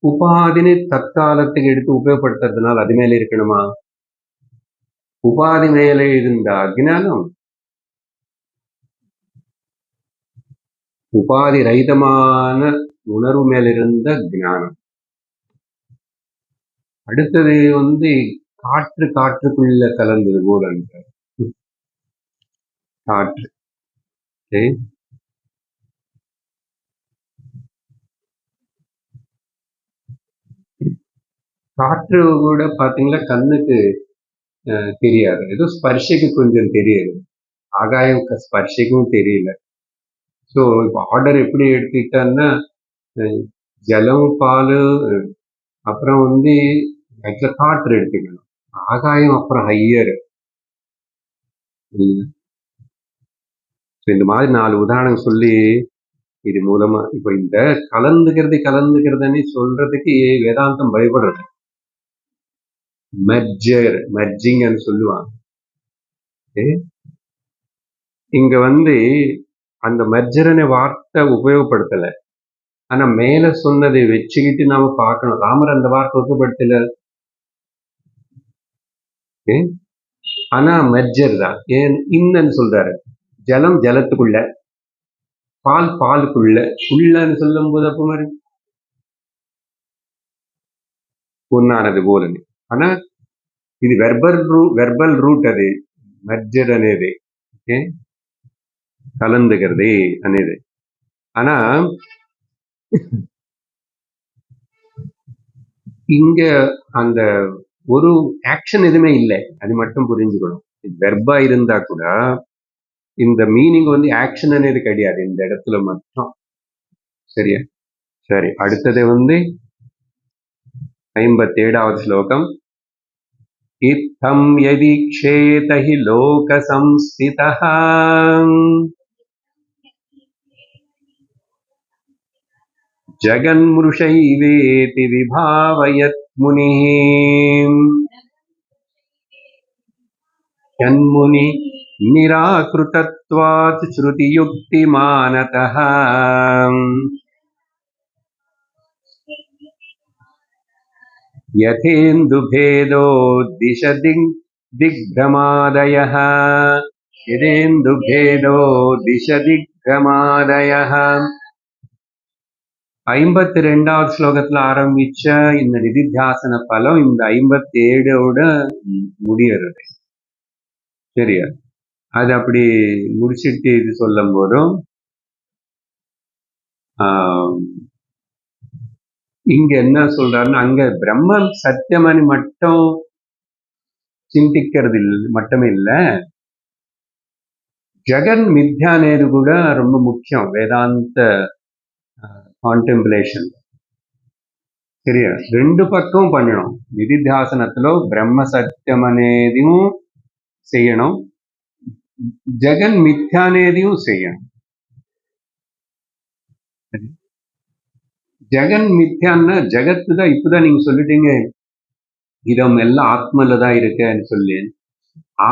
உபாதினை தற்காலத்துக்கு எடுத்து உபயோகப்படுத்துறதுனால அது மேல இருக்கணுமா? உபாதி மேலே இருந்த அஜ்ஞானம் உபாதி ரஹிதமான உணர்வு மேலிருந்த ஞானம். அடுத்தது காற்றுக்குள்ள கலந்தது போல காற்று சரி. காற்று கூட பாத்தீங்களா கண்ணுக்கு தெரியாது, ஏதோ ஸ்பர்ஷைக்கு கொஞ்சம் தெரியுது, ஆகாயம் ஸ்பர்ஷைக்கும் தெரியல. ஸோ இப்போ ஆர்டர் எப்படி எடுத்துக்கிட்டான்னா ஜலம் பால் அப்புறம் வந்து ஆக்சுவலாக காற்று எடுத்துக்கணும், ஆகாயம் அப்புறம் ஹையர். இந்த மாதிரி 4 உதாரணம் சொல்லி இது மூலமா இப்போ இந்த கலந்துக்கிறதுன்னு சொல்றதுக்கு வேதாந்தம் பயப்படுறது. மெர்ஜிங்னு சொல்லுவாங்க. இங்க வந்து அந்த மெர்ஜர்னு வார்த்தை உபயோகப்படுத்தல, ஆனா மேல சொன்னதை வச்சுக்கிட்டு நாம பார்க்கணும். ராமர் அந்த வார்த்தை உபயோகப்படுத்தல, ஆனா மெர்ஜர் தான். ஏன் இன்னன்னு சொல்றாரு, ஜலம் ஜலத்துக்குள்ள, பால் பாலுக்குள்ள, உள்ளன்னு சொல்லும் போது அப்ப மாதிரி ஒன்னானது போலன்னு. ஆனா ఇది వెర్బల్ రూట్ అది మెర్జర్ అనేది, కలందుகிறது అనేది. ஆனா இங்க அந்த ஒரு ஆக்ஷன் எதுவுமே இல்லை, அது மட்டும் புரிஞ்சுக்கணும். வெர்பா இருந்தா கூட இந்த மீனிங் வந்து ஆக்ஷன் అనేది கிடையாது இந்த இடத்துல மட்டும். சரியா? சரி, அடுத்தது வந்து 57வது ஸ்லோகம். इत्थं यदीक्षेत हि लोकसंस्थितः जगन्मृषैवेति विभावयत् मुनिः यन्मुनि निराकृतत्वात् श्रुतियुक्तिमानतः यथेन्दुभेदो दिग्भ्रमादयः यदेन्दुभेदो दिशदिग्भ्रमादयः. 52வது ஸ்லோகத்துல ஆரம்பிச்ச இந்த நிதித்தியாசன பலம் இந்த 57ஓட முடியறது. சரியா? அது அப்படி முடிச்சிட்டு இது சொல்லும் போதும் இங்க என்ன சொல்றாருன்னா, அங்க பிரம்மம் சத்தியமனி மட்டும் சிந்திக்கிறது மட்டுமே இல்ல, ஜெகன் மித்யா అనేది కూడా ரொம்ப முக்கியம் வேதாந்த కాంటెంప్లేషన్. சரியா? ரெண்டு பக்கம் பண்ணணும். నిధిధ్యాసనలో బ్రహ్మ సత్యం అనేది செய்யணும், ஜெகன் மித்யா అనేதையும் செய்யணும். ஜெகன் மித்யான்னா ஜெகத்து தான். இப்பதான் நீங்க சொல்லிட்டீங்க இதம் எல்லாம் ஆத்மல தான் இருக்குன்னு சொல்லி.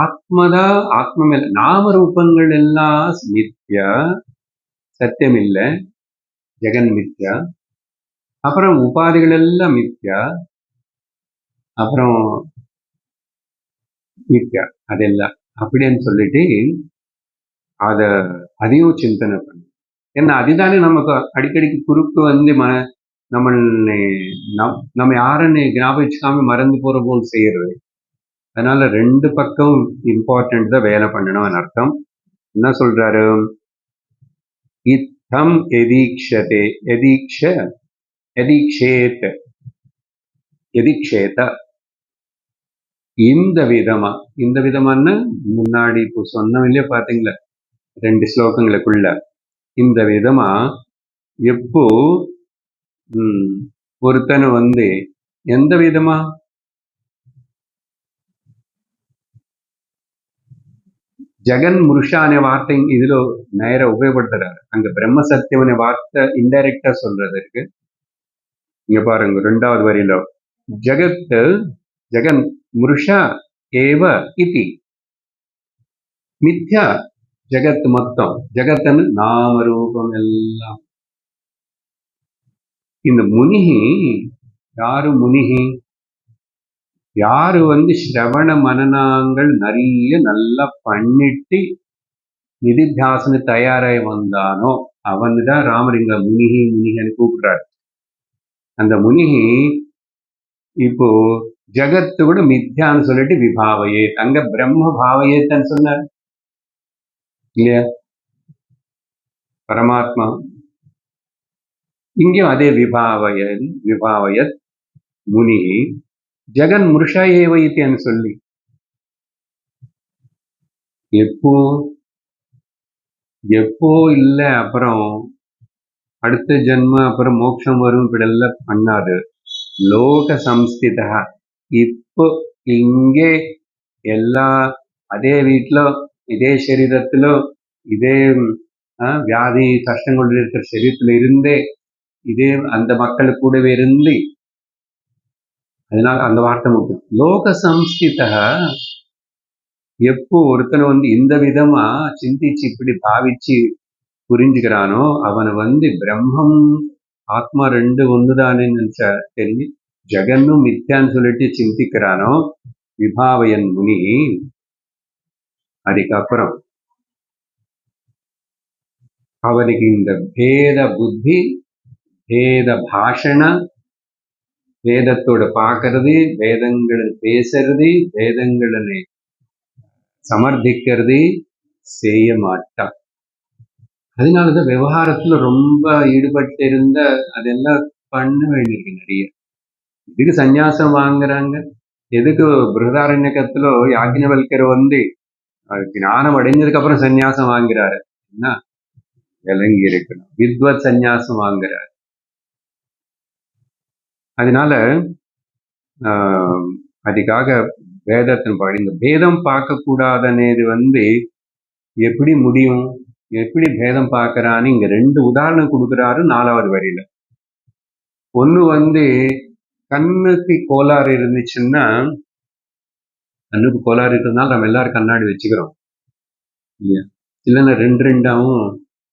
ஆத்மதான், ஆத்ம மேல நாம ரூபங்கள் எல்லாம் மித்யா, சத்தியம் இல்லை, ஜெகன் மித்யா. அப்புறம் உபாதிகள் எல்லாம் மித்யா, அப்புறம் மித்யா அதெல்லாம் அப்படின்னு சொல்லிட்டு அதையும் சிந்தனை பண்ணு. ஏன்னா அதுதானே நமக்கு அடிக்கடிக்கு குறுக்கு வந்து நம்ம யாருன்னு ஞாபகிச்சுக்காம மறந்து போற போல் செய்யறது. அதனால ரெண்டு பக்கம் இம்பார்ட்டன்ட் தான் வேலை பண்ணணும் அர்த்தம். என்ன சொல்றாரு? இத்தம் எதீக்ஷதே எதீக்ஷேத இந்த விதமான முன்னாடி இப்போ சொன்னோம் இல்லையா, பாத்தீங்களா 2 ஸ்லோகங்களுக்குள்ள இந்த விதமா எப்போ ஒருத்தனை வந்து எந்த விதமா జగన్ మృష అనే వార్த்தை இதுல நேர உபயோகப்படுத்துறாரு. அங்க பிரம்ம சத்தியம் அనే வார்த்தை இன்டைரக்டா சொல்றது இருக்கு. இங்க பாருங்க 2வது வரியில ஜெகன் மృష ஏவ இதி மித்யா, ஜெகத் மொத்தம், ஜெகத்துன்னு நாம ரூபம் எல்லாம். இந்த முனிகி யாரு வந்து ஸ்ரவண மனநாங்கள் நிறைய நல்லா பண்ணிட்டு நிதித்தியாசன தயாராகி வந்தானோ அவன்தான் ராமர் இங்க முனிகன்னு கூப்பிடுறாரு. அந்த முனிகி இப்போ ஜகத்து கூட மித்யான்னு சொல்லிட்டு விபாவையே, அங்க பிரம்ம பாவையேத்தன்னு சொன்னார் இல்லையா? பரமாத்மா இங்கேயும் அதே விபாவயத் முனி ஜெகன் முருஷா ஏவ இத்தின்னு சொல்லி எப்போ எப்போ இல்லை அப்புறம் அடுத்த ஜென்ம அப்புறம் மோட்சம் வரும் இப்படியெல்லாம் பண்ணாது. லோக சம்ஸ்திதா இப்போ இங்கே எல்லா அதே வீட்டிலோ இதே சரீரத்திலோ இதே வியாதி கஷ்டங்கள் இருக்கிற சரீரத்தில் இருந்தே இதே அந்த மக்களுக்கு கூடவே இருந்து, அதனால அந்த வார்த்தை முக்கியம். லோக சம்ஸ்திதா எப்போ ஒருத்தனை இந்த விதமா சிந்திச்சு இப்படி பாவிச்சு புரிஞ்சுக்கிறானோ அவனை பிரம்மம் ஆத்மா ரெண்டு ஒண்ணுதானே நினைச்சா தெரிஞ்சு ஜெகன்னும் மித்யான்னு சொல்லிட்டு சிந்திக்கிறானோ விபாவயன் முனி. அதுக்கப்புறம் அவனுக்கு இந்த பேத புத்தி வேத பாஷண வேதத்தோட பார்க்கறது, வேதங்களை பேசுறது, வேதங்களை சமர்ப்பிக்கிறது செய்ய மாட்டான். அதனாலதான் விவகாரத்துல ரொம்ப ஈடுபட்டு இருந்த அதெல்லாம் பண்ண வேண்டியிருக்கு நிறைய. எதுக்கு சந்நியாசம் வாங்குறாங்க? எதுக்கு பிருகதாரண்யக்கத்துல யாக்ஞவல்கர் ஞானம் அடைஞ்சதுக்கு அப்புறம் சந்நியாசம் வாங்குறாரு? என்ன விளங்கி இருக்கணும், வித்வத் சந்நியாசம் வாங்குறாரு. அதனால அதுக்காக வேதத்தின் பாடி இந்த பேதம் பார்க்க கூடாதுன்னு எப்படி முடியும்? எப்படி பேதம் பார்க்கறான்னு இங்க 2 உதாரணம் கொடுக்குறாரு 4வது வரியில. ஒண்ணு கண்ணுக்கு கோளாறு இருந்துச்சுன்னா, கண்ணுக்கு கோளாறு இருக்கிறதுனால நம்ம எல்லாரும் கண்ணாடி வச்சுக்கிறோம் இல்லையா? இல்லைன்னா 2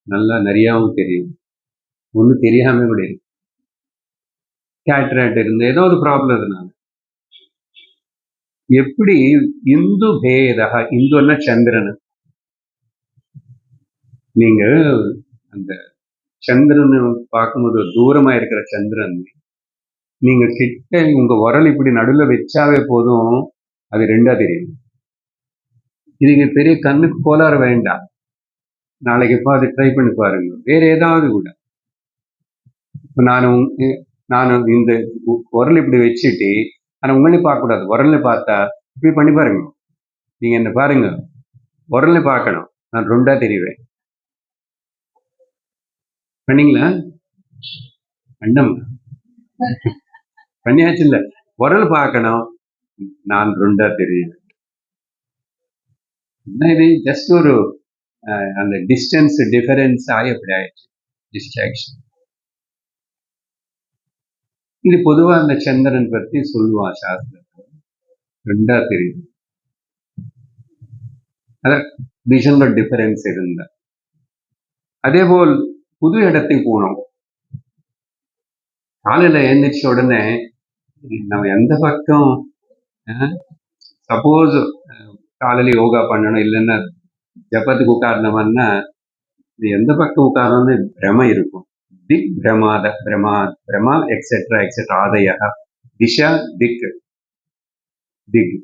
நல்லா நிறையாவும் தெரியும், ஒண்ணு தெரியாம கூட இருக்கு. கேட்ராக்ட் இருந்து ஏதோ ஒரு ப்ராப்ளம் இருந்தாங்க. எப்படி இந்து பேத, இந்துன்னா சந்திரன். நீங்க அந்த சந்திரன் பார்க்கும்போது தூரமா இருக்கிற சந்திரன் நீங்க கிட்ட உங்க உரல் இப்படி நடுவில் வச்சாவே போதும், அது 2ஆ தெரியும். இதுக்கு பெரிய கண்ணுக்கு கோளாறு வேண்டாம். நாளைக்கு இப்போ அது ட்ரை பண்ணி பாருங்க. வேற ஏதாவது கூட நான் இந்த உரல் இப்படி வச்சுட்டு ஆனா உங்களே பார்க்க கூடாது. உரல்ல பார்த்தா இப்படி பண்ணி பாருங்க. நீங்க என்ன பாருங்க, உரல்ல பார்க்கணும், நான் 2ஆ தெரிவேன். பண்ணீங்களா? அண்டம் பண்ணியாச்சு இல்ல. உரல் பார்க்கணும், நான் 2ஆ தெரியுவேன். இது ஜஸ்ட் ஒரு அந்த டிஸ்டன்ஸ் டிஃபரன்ஸ் ஆகி அப்படி ஆயிடுச்சு, டிஸ்ட்ராக்ஷன். இது பொதுவா அந்த சந்திரன் பற்றி சொல்லுவான் சாஸ்திரத்துல, 2ஆ தெரியும். அதான் விஷன்ல டிஃபரன்ஸ் இருந்தா. அதே போல் புது இடத்துக்கு போனோம், காலையில எழுந்திரிச்ச உடனே நம்ம எந்த பக்கம், சப்போஸ் காலையில யோகா பண்ணணும் இல்லைன்னா ஜபத்துக்கு உட்கார்ந்தோம்னா எந்த பக்கம் உட்காரணும்னு பிரம இருக்கும். திக் பிரமா எக்ஸெட்ரா எக்ஸெட்ரா ஆதய திஷா திக் திக்.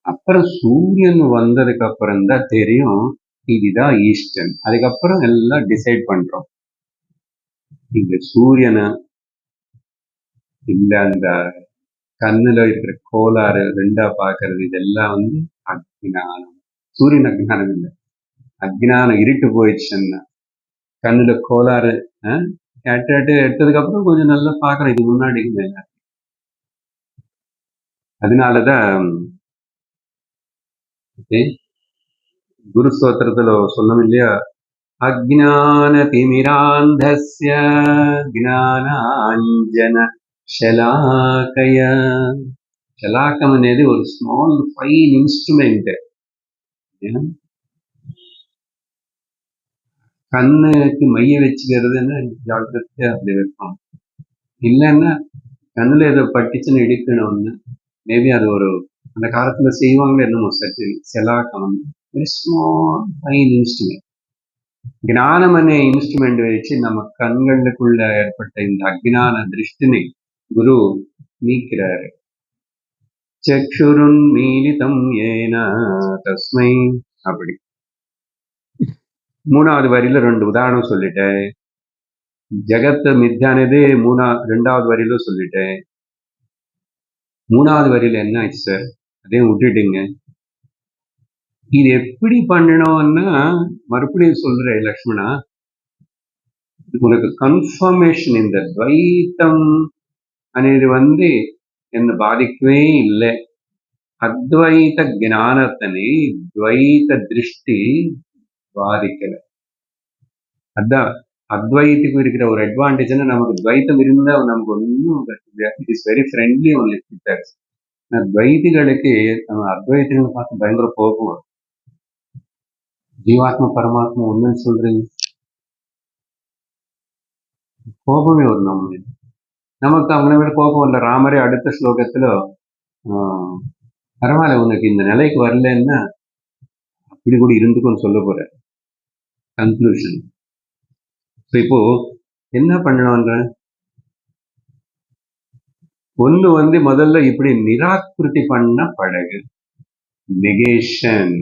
அப்புறம் சூரியன் வந்ததுக்கு அப்புறம் தான் தெரியும் இதுதான் ஈஸ்டர்ன். அதுக்கப்புறம் எல்லாம் டிசைட் பண்றோம். இங்க சூரியனை இல்ல அந்த கண்ணுல இருக்கிற கோளாறு 2ஆ பார்க்கறது, இதெல்லாம் அக்ஞானம். சூரியன் அக்ஞானம் இல்லை, அக்ஞானம் இருட்டு போயிடுச்சுன்னா கண்ணுல கோளாறு கேட்டாட்டு எடுத்ததுக்கு அப்புறம் கொஞ்சம் நல்லா பார்க்கறோம், இது முன்னாடி மேல. அதனாலதான் குரு ஸ்தோத்திரத்துல சொல்லணும் இல்லையா, அஜ்ஞான திமிராந்தஸ்ய జ్ఞానాంజన శలాకయ. శలాకం అనేది ஒரு ஸ்மால் ஃபைன் இன்ஸ்ட்ருமெண்ட். கண்ணுக்கு மைய வச்சுக்கிறதுன்னு ஜாக்கிரதையா அப்படி வைப்போம். இல்லைன்னா கண்ணுல ஏதோ பட்டுச்சுன்னு எடுக்கணும்னு மேபி அது ஒரு அந்த காலத்துல செய்வாங்க என்னமோ சர்ஜரி. செலாக்கம் வெரி ஸ்மால் ஃபைன் இன்ஸ்ட்ருமெண்ட். ஞானம் அనే இன்ஸ்ட்ருமெண்ட் வச்சு நம்ம கண்களுக்குள்ள ஏற்பட்ட இந்த அஜ்ஞான திருஷ்டினை குரு நீக்கிறாரு. சக்ஷுருன் மீலிதம் ஏன தஸ்மை. அப்படி மூணாவது வரியில 2 உதாரணம் சொல்லிட்டேன். ஜெகத் மித்யானது ரெண்டாவது வரியில சொல்லிட்டேன். மூணாவது வரியில என்ன ஆச்சு சார்? அதையும் விட்டுட்டீங்க. இது எப்படி பண்ணணும்னா மறுபடியும் சொல்றேன் லக்ஷ்மணா, உனக்கு கன்ஃபர்மேஷன் இந்த துவைத்தம் అనేది என்ன బాధికవే இல்லை. அத்வைத ஞானத்தனை துவைத திருஷ்டி பாதிக்கல. அதான் அத்வைத்துக்கு இருக்கிற ஒரு அட்வான்டேஜ்னா, நமக்கு துவைத்தம் இருந்தா நமக்கு ஒன்றும் it is very friendly only with. துவைதிகளுக்கு நம்ம அத்வைத்தங்களை பார்த்து பயங்கர கோபம். ஜீவாத்மா பரமாத்மா ஒண்ணுன்னு சொல்றீங்க, கோபமே வரும் நம்ம. நமக்கு அவனை விட கோபம் இல்லை. ராமரே அடுத்த ஸ்லோகத்துல பரவாயில்ல, உனக்கு இந்த நிலைக்கு வரலன்னா அப்படி கூட இருந்துக்குன்னு சொல்ல போற கன்க்ளூஷன். இப்போ என்ன பண்ணலாம்ன்ற ஒண்ணு முதல்ல இப்படி நிராகிருதி பண்ண பழகு. Negation,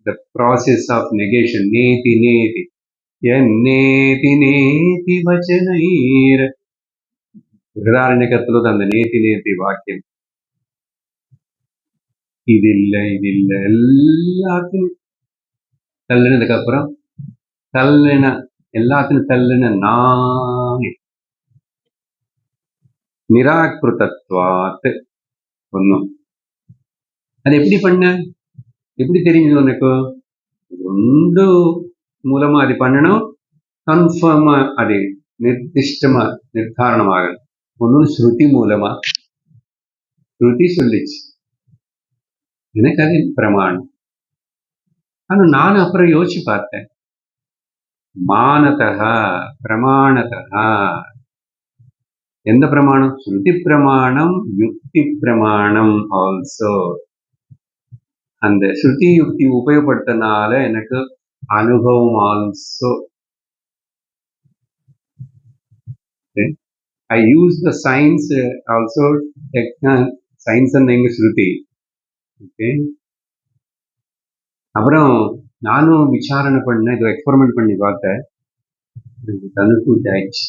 the process of negation. நேதி நேதி நேதி நேதி வச்சனைர் பிரதாரண்யக்கத்துல அந்த நேதி நேதி வாக்கியம். இது இல்லை எல்லாத்தையும் தள்ளினதுக்கு அப்புறம் எல்லாத்தையும் தள்ளின நானே நிராகிருதத்வாத் ஒன்னும். அது எப்படி பண்ண, எப்படி தெரிஞ்சது உனக்கு? ரெண்டு மூலமா அது பண்ணணும், கன்ஃபார்மா அது நிர்திஷ்டமா நிர்தாரணமாக. ஒன்னு ஸ்ருதி மூலமா, ஸ்ருதி சொல்லிச்சு எனக்கு அது பிரமாணம். ஆனா நானும் அப்புறம் யோசிச்சு பார்த்தேன், மானதா பிரமாணதா. எந்த பிரமாணம்? ஸ்ருதி பிரமாணம், யுக்தி பிரமாணம் ஆல்சோ. அந்த ஸ்ருதி யுக்தி உபயோகப்படுத்தினால எனக்கு அனுபவம் also. I use the science also, science and Shruti. Okay, அப்புறம் நானும் விசாரணை பண்ணேன், இது எக்ஸ்பெரிமெண்ட் பண்ணி பார்த்தேன், கன்ஃபியூஸ் ஆயிடுச்சு.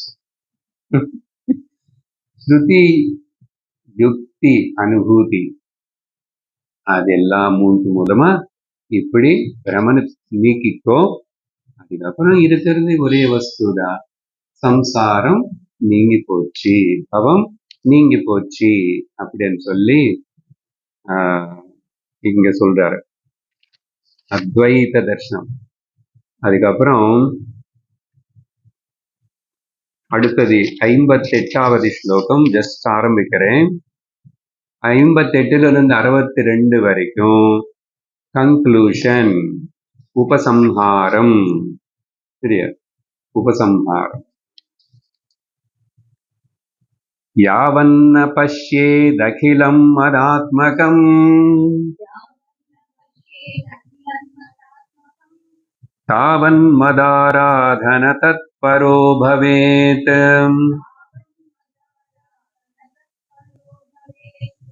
ஸ்ருதி யுக்தி அனுபூதி அதெல்லாம் மூலமா இப்படி பிரமனை நீக்கிக்கோ. அதுக்கப்புறம் இருக்கிறது ஒரே வஸ்துதான். சம்சாரம் நீங்கி போச்சு, பவம் நீங்கி போச்சு அப்படின்னு சொல்லி இங்க சொல்றாரு அத்வைத தர்சனம். அதுக்கப்புறம் அடுத்தது 58வது ஸ்லோகம் ஜஸ்ட் ஆரம்பிக்கிறேன். 58ல இருந்து 62 வரைக்கும் கன்க்ளூஷன், உபசம்ஹாரம். சரியா? உபசம்ஹாரம். யாவன்ன பஷ்யேதகிலம் மதாத்மகம் தாவன்மதாராதன தத்பரோ பவேத்.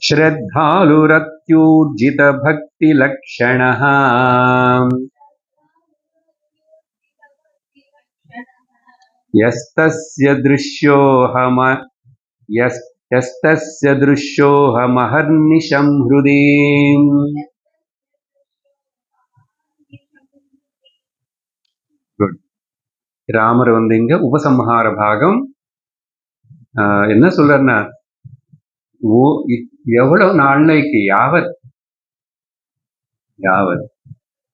ஸ்ரத்தாலுரத்யூர்ஜித பக்தி லக்ஷணः யஸ்தஸ்ய திருஷ்யோஹமஹர்நிஷம் ஹ்ருதி. ராமர் இங்க உபசம்ஹார பாகம் என்ன சொல்றாருன்னா, எவ்வளவு நாளைக்கு, யாவத்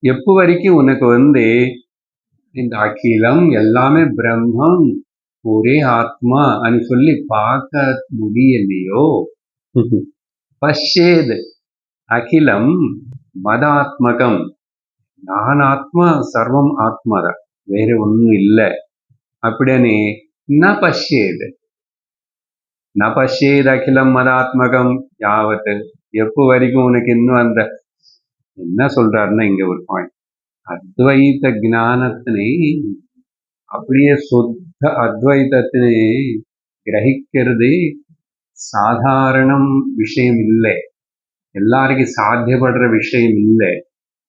எப்போ வரைக்கும் உனக்கு இந்த அகிலம் எல்லாமே பிரம்மம் ஒரே ஆத்மா అని சொல்லி பார்க்க முடியலையோ. பஷ்யேத் அகிலம் மதாத்மகம், நான் ஆத்மா, சர்வம் ஆத்மாதான், வேற ஒன்னும் இல்லை அப்படின்னு ந பஷ்யேத் அகிலம் மதாத்மகம் யாவத். எப்போ வரைக்கும் உனக்கு இன்னும் அந்த என்ன சொல்றாருன்னா, இங்க ஒரு பாயிண்ட், அத்வைத ஞானத்தினை அப்படியே சுத்த அத்வைதத்தினை கிரகிக்கிறது சாதாரணம் விஷயம் இல்லை, எல்லாருக்கும் சாத்தியப்படுற விஷயம் இல்லை.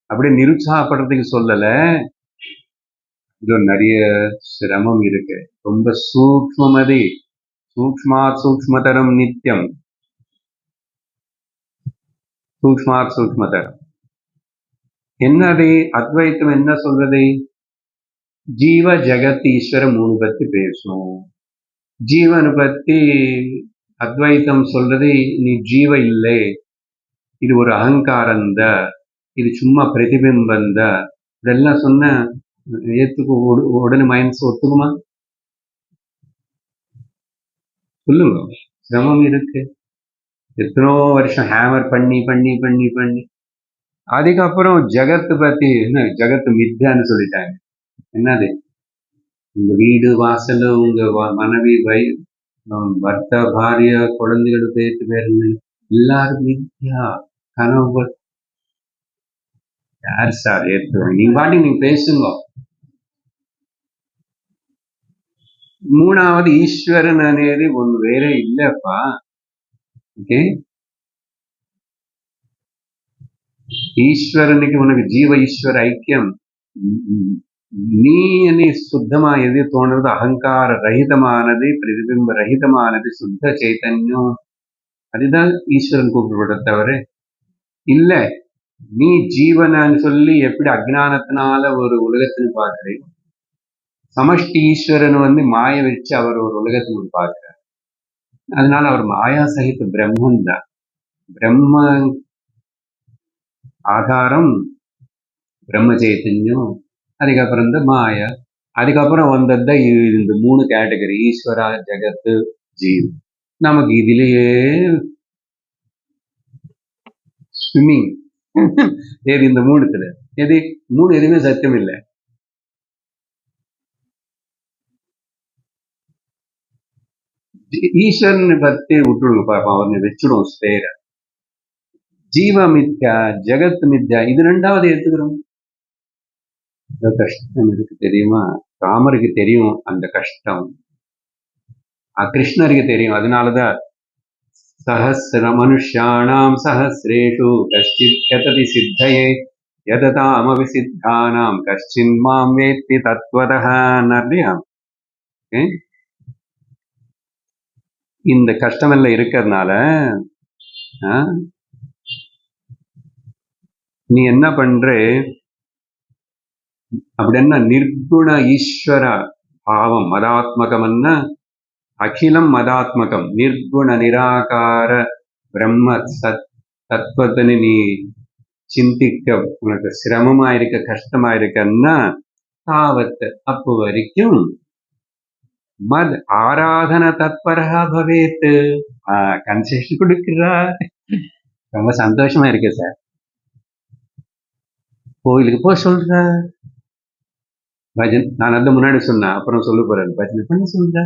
அப்படியே நிருத்சாகப்படுறதுக்கு சொல்லல, இதுல நிறைய சிரமம் இருக்கு. ரொம்ப சூக்ஷ்மமதி சூக்ஷ்மாத் சூக்ஷ்மதரம் நித்தியம் சூக்ஷ்மாத் சூக்ஷ்மதரம். என்னது அத்வைத்தம் என்ன சொல்றது? ஜீவ ஜெகத் ஈஸ்வர 3 பத்தி பேசணும். ஜீவனை பத்தி அத்வைத்தம் சொல்றது, நீ ஜீவ இல்லை, இது ஒரு அகங்காரந்த, இது சும்மா பிரதிபிம்பந்த, இதெல்லாம் சொன்ன ஏத்துக்கு உடனே மைண்ட்ஸ் ஒத்துக்குமா? சொல்லுங்க. சிரமம் இருக்கு. எத்தனோ வருஷம் ஹேமர் பண்ணி பண்ணி பண்ணி பண்ணி அதுக்கப்புறம் ஜெகத்து பத்தி என்ன, ஜெகத்து மித்யான்னு சொல்லிட்டாங்க. என்னது? உங்க வீடு வாசல், உங்க மனைவி பர்த்த பாரிய குழந்தைகள் பேர் எல்லாரும் மித்யா கனவு. யார் சார் ஏற்றுவாங்க? நீங்க பாட்டி நீங்க பேசுங்க. மூணாவது ஈஸ்வரன் అనేది ஒன்று வேற இல்லப்பா. ஓகே, ஈஸ்வரனுக்கு உனக்கு ஜீவ ஈஸ்வர ஐக்கியம். நீ అని శుద్ధమా ఏది తోనదు, అహంకార రహితమానది, ప్రతిబింబ రహితமானது, சுத்த சைத்தன்யம். அதுதான் ஈஸ்வரன் கூப்பிடுறத தவிர இல்ல நீ ஜீவனான்னு சொல்லி எப்படி அஜ்ஞானத்தினால ஒரு உலகத்தில் பார்க்கிறேன். சமஷ்டி ஈஸ்வரன் மாய வச்சு அவர் ஒரு உலகத்தில் பார்க்கிறார். அதனால அவர் மாயா சகித பிரம்மன் தான். பிரம்ம ஆதாரம் பிரம்ம சைத்தன்யம், அதுக்கப்புறம் இந்த மாயா, அதுக்கப்புறம் வந்ததுதான் இந்த 3 கேட்டகரி, ஈஸ்வரா ஜெகத்து ஜீவ். நமக்கு இதுலயே ஸ்விம்மிங். ஏது இந்த 3 எது 3 எதுவுமே சத்தியம் இல்லை. ஈஸ்வரனை பத்தி விட்டுடுங்க பாப்பா, அவனை வச்சுடும் ஸ்பேர. ஜீவ மித்யா ஜெகத் மித்யா, இது 2வது எடுத்துக்கிறோம். கஷ்டம் இருக்கு தெரியுமா? ராமருக்கு தெரியும் அந்த கஷ்டம், கிருஷ்ணருக்கு தெரியும். அதனாலதான் சஹஸ்ர மனுஷ்யாணாம் சஹஸ்ரேஷு கஷ்டித் யததி சித்தயே யததாமவி சித்தானாம் கஷ்டின் மாம் வேத்தி தத்வதஹ. இந்த கஷ்டம் எல்லாம் இருக்கிறதுனால நீ என்ன பண்ற அப்படின்னா, நிர்குண ஈஸ்வர பாவம் மதாத்மகம், அகிலம் மதாத்மகம், நிர்குண நிராகார பிரம்ம தத்துவத்தினை நீ சிந்திக்க உனக்கு சிரமமா இருக்க, கஷ்டமா இருக்கன்னா தாவத்து அப்போ வரைக்கும் மத் ஆராதன தத்பரா பவேத். கன்செஷன் கொடுக்கிறா. ரொம்ப சந்தோஷமா இருக்கு சார். கோயிலுக்கு போக சொல்ற, பஜன் நான் அந்த முன்னாடி சொன்னேன், அப்புறம் சொல்ல போறேன், பஜனை பண்ண சொல்ற.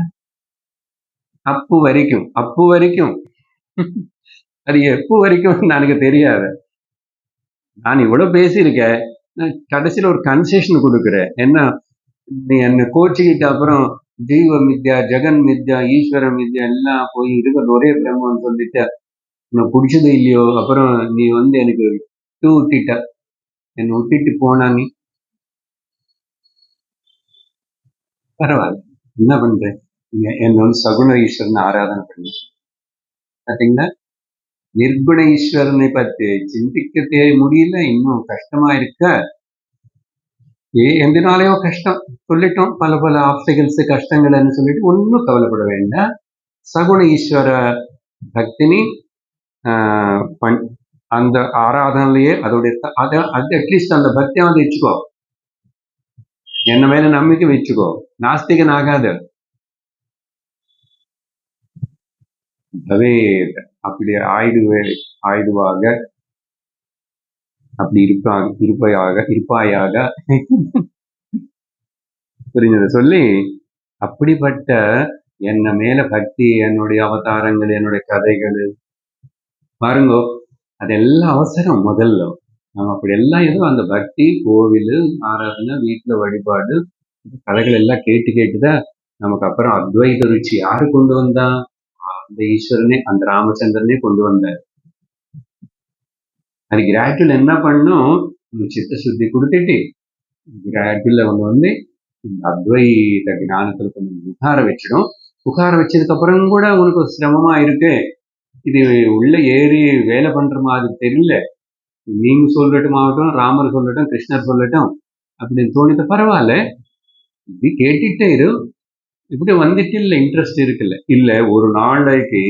அப்பு வரைக்கும் அது எப்போ வரைக்கும் எனக்கு தெரியாது. நான் இவ்வளவு பேசியிருக்கேன், கடைசியில ஒரு கன்செஷன் கொடுக்குறேன். என்ன, நீ என்ன கோச்சிக்கிட்ட அப்புறம் ஜீவ மித்யா ஜெகன் மித்யா ஈஸ்வர மித்யா எல்லாம் போய் இருக்கிறது ஒரே பிரம்மன்னு சொல்லிட்டு உனக்கு பிடிச்சது இல்லையோ, அப்புறம் நீ எனக்கு விட்டுட்ட, என்னை விட்டுட்டு போனா நீ பரவாயில்ல, என்ன பண்ற, என்ன சகுண ஈஸ்வரனை ஆராதனை பண்ணு. பாத்தீங்கன்னா, நிர்குண ஈஸ்வரனை பத்தி சிந்திக்க முடியல, இன்னும் கஷ்டமா இருக்க. எந்தனாலேயோ கஷ்டம் சொல்லிட்டோம், பல பல ஆப்ஸ்டிகல்ஸ் கஷ்டங்கள்னு சொல்லிட்டு ஒன்றும் கவலைப்பட வேண்டாம். சகுண ஈஸ்வர பக்தினி அந்த ஆராதனையிலேயே அதோடைய அது அட்லீஸ்ட் அந்த பக்தியாவது வச்சுக்கோ, என்ன மேல நம்பிக்கை வச்சுக்கோ, நாஸ்திகன் ஆகாது. அப்படி ஆயிடுவாக, அப்படி இருப்பாயாக புரிஞ்சத சொல்லி, அப்படிப்பட்ட என்ன மேல பக்தி, என்னுடைய அவதாரங்கள், என்னுடைய கதைகள் பாருங்கோ, அதெல்லாம் அவசரம். முதல்ல நம்ம அப்படி எல்லாம் எதுவும் அந்த பக்தி, கோவில் ஆராதனை, வீட்டுல வழிபாடு, கதைகள் எல்லாம் கேட்டுதான் நமக்கு அப்புறம் அத்வைத ருச்சி யாரு கொண்டு வந்தா? அந்த ஈஸ்வரனே, அந்த ராமச்சந்திரனே கொண்டு வந்தார். அது கிராஜுவல் என்ன பண்ணும், சித்த சுத்தி கொடுத்துட்டு கிராஜுவல்ல இந்த அத்வைத ஞானத்துல கொஞ்சம் உட்கார வச்சிடும். உட்கார வச்சதுக்கு அப்புறம் கூட உனக்கு சிரமமா இருக்கு, இது உள்ள ஏறி வேலை பண்ற மாதிரி தெரியல, நீங்க சொல்லட்டுமாகட்டும், ராமர் சொல்லட்டும், கிருஷ்ணர் சொல்லட்டும் அப்படின்னு தோணித்த பரவாயில்ல, இப்படி கேட்டுட்டே இரு, இப்படி வந்துட்டு இல்லை இன்ட்ரெஸ்ட் இருக்குல்ல. இல்ல ஒரு நாளைக்கு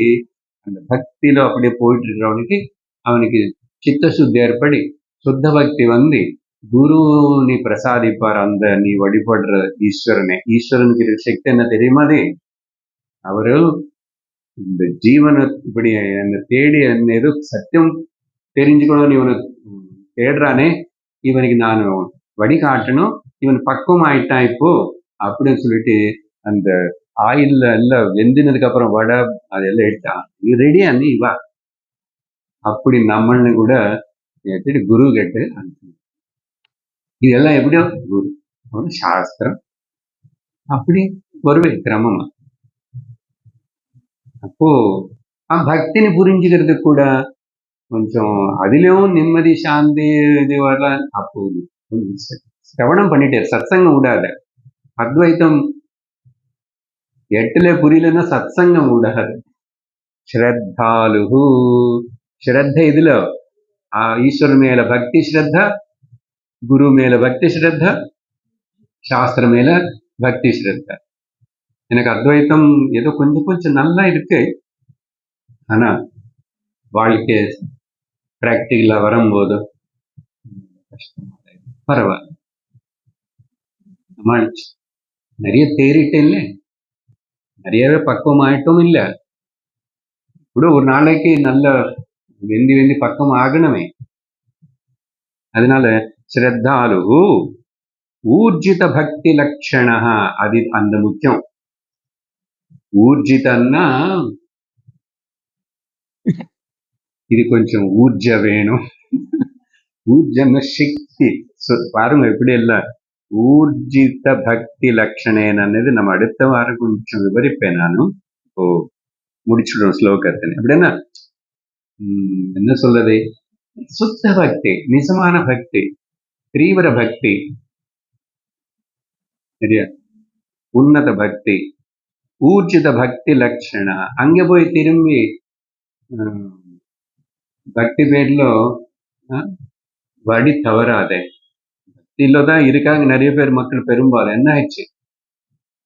அந்த பக்தியில அப்படியே போயிட்டு இருக்கிறவனுக்கு அவனுக்கு சித்த சுத்தி ஏற்படி சுத்த பக்தி வந்து குரு நீ பிரசாதிப்பார். அந்த நீ வழிபடுற ஈஸ்வரனே, ஈஸ்வரனுக்கு இருக்கிற சக்தி என்ன தெரியுமாதே, அவரு இந்த ஜீவனை இப்படி அந்த தேடி அந்த ஏதோ சத்தியம் தெரிஞ்சுக்கணும் இவனை தேடுறானே, இவனுக்கு நான் வழிகாட்டணும், இவன் பக்குவம் ஆயிட்டான் இப்போ அப்படின்னு சொல்லிட்டு அந்த ஆயில்ல எல்லாம் வெந்தினதுக்கு அப்புறம் வடை அதெல்லாம் எடுத்தான், நீ ரெடியா நீ வா அப்படி நம்மள்னு கூட எடுத்துட்டு குரு கேட்டு அனுப்பணும். இதெல்லாம் எப்படியோ குரு சாஸ்திரம் அப்படி வருவே கிரமமா. அப்போ பக்தின்னு புரிஞ்சுக்கிறது கூட கொஞ்சம் அதுலயும் நிம்மதி சாந்தி இது வரலாம். அப்போ சிரவணம் பண்ணிட்டே சத்சங்கம் விடாத. அத்வைத்தம் 8ல புரியலன்னா சத்சங்கம் விடாது. ஸ்ரத்தாலுஹு, ஸ்ரத்த இதுல ஈஸ்வரன் மேல பக்தி ஸ்ரத்த, குரு மேல பக்தி ஸ்ரத்த, சாஸ்திரம் மேல பக்தி ஸ்ரத்த. எனக்கு அத்வைத்தம் ஏதோ கொஞ்சம் கொஞ்சம் நல்லா இருக்கு, ஆனா வாழ்க்கை பிராக்டிகலா வரும்போது பரவாயில்ல சமாளிச்சு. நிறைய தேறிட்டேன் இல்லை, நிறையவே பக்குவம் ஆயிட்டும் இல்லை, கூட ஒரு நாளைக்கு நல்ல வெந்தி வெந்தி பக்கம் ஆகணுமே. அதனால ஸ்ரத்தாலு ஊர்ஜித பக்தி லட்சண, அது அந்த முக்கியம். ஊர்ஜிதன்னா இது கொஞ்சம் ஊர்ஜ வேணும். ஊர்ஜன சக்தி பாருங்க எப்படி எல்லாம். ஊர்ஜித பக்தி லட்சணேன் அன்னது நம்ம அடுத்த வாரம் கொஞ்சம் விவரிப்பேன் நானும். இப்போ முடிச்சுடுறோம் ஸ்லோகத்தை. அப்படின்னா என்ன சொல்றது, சுத்த பக்தி, நிஜமான பக்தி, தீவிர பக்தி, சரியா, உன்னத பக்தி, ஊர்ஜித பக்தி லட்சண. அங்க போய் திரும்பி பக்தி பேர்ல வழி தவறாதே. பக்தியில தான் இருக்காங்க நிறைய பேர் மக்கள் பெரும்பாலும். என்ன ஆயிடுச்சு,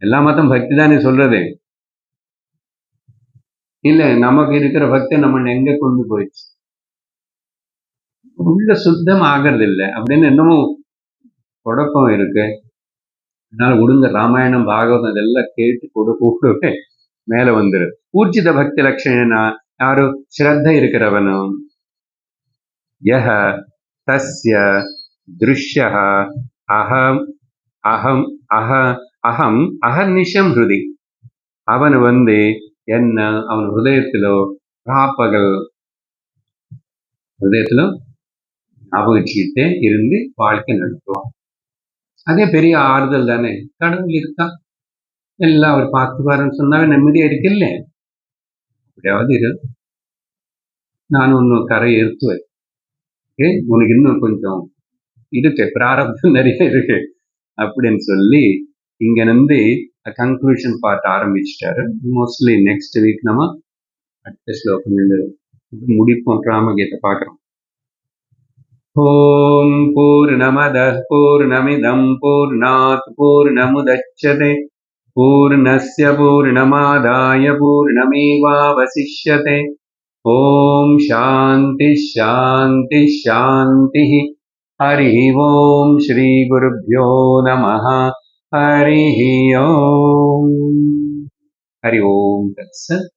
எல்லா மதம் பக்தி தானே சொல்றது, இல்ல நமக்கு இருக்கிற பக்தி நம்ம எங்க கொண்டு போயிடுச்சு, உள்ள சுத்தம் ஆகிறது இல்லை அப்படின்னு என்னமோ குழப்பம் இருக்கு. அதனால உடுங்க ராமாயணம் பாகவதம் இதெல்லாம் கேட்டு கூட மேல வந்துரு. ஊர்ஜித பக்தி லட்சணா யாரு, ஸ்ரத்த இருக்கிறவனும், யஹ தஸ்ய திருஷ்யஹ அஹம் அஹம் அஹ அஹம் அஹர்நிஷம் ஹிருதி, அவன் என்ன அவன் ஹிருதயத்திலோ ராப்பகல் ஹிருதயத்திலோ ஞாபகிச்சுக்கிட்டே இருந்து வாழ்க்கை நடத்துவான். அதே பெரிய ஆறுதல் தானே. கடவுள் இருக்கா, எல்லாம் அவர் பார்த்துப்பாருன்னு சொன்னாவே நிம்மதியா இருக்குல்ல. அப்படியாவது இரு, நான் ஒன்னும் கரை ஏற்றுவேன், உனக்கு இன்னும் கொஞ்சம் இருக்கு, பிராரப்தம் நிறைய இருக்கு அப்படின்னு சொல்லி இங்க இருந்து கன்க்ளூஷன் பார்ட் ஆரம்பிச்சிட்டாரு. மோஸ்ட்லி நெக்ஸ்ட் வீக் நம்ம அடுத்த ஸ்லோகம் முடிப்போம், ராமகீதை பார்க்கிறோம். ஓம் பூர்ணமதః பூர்ணமிதம் பூர்ணாத் பூர்ணமுதச்யதே பூர்ணஸ்ய பூர்ணமாதாய பூர்ணமேவாவசிஷ்யதே. ஓம் சாந்தி சாந்தி சாந்தி. ஹரி ஓம் ஸ்ரீ குருப்யோ நமः. ஹரி ஓம். ஹரி ஓம் தத்சத்.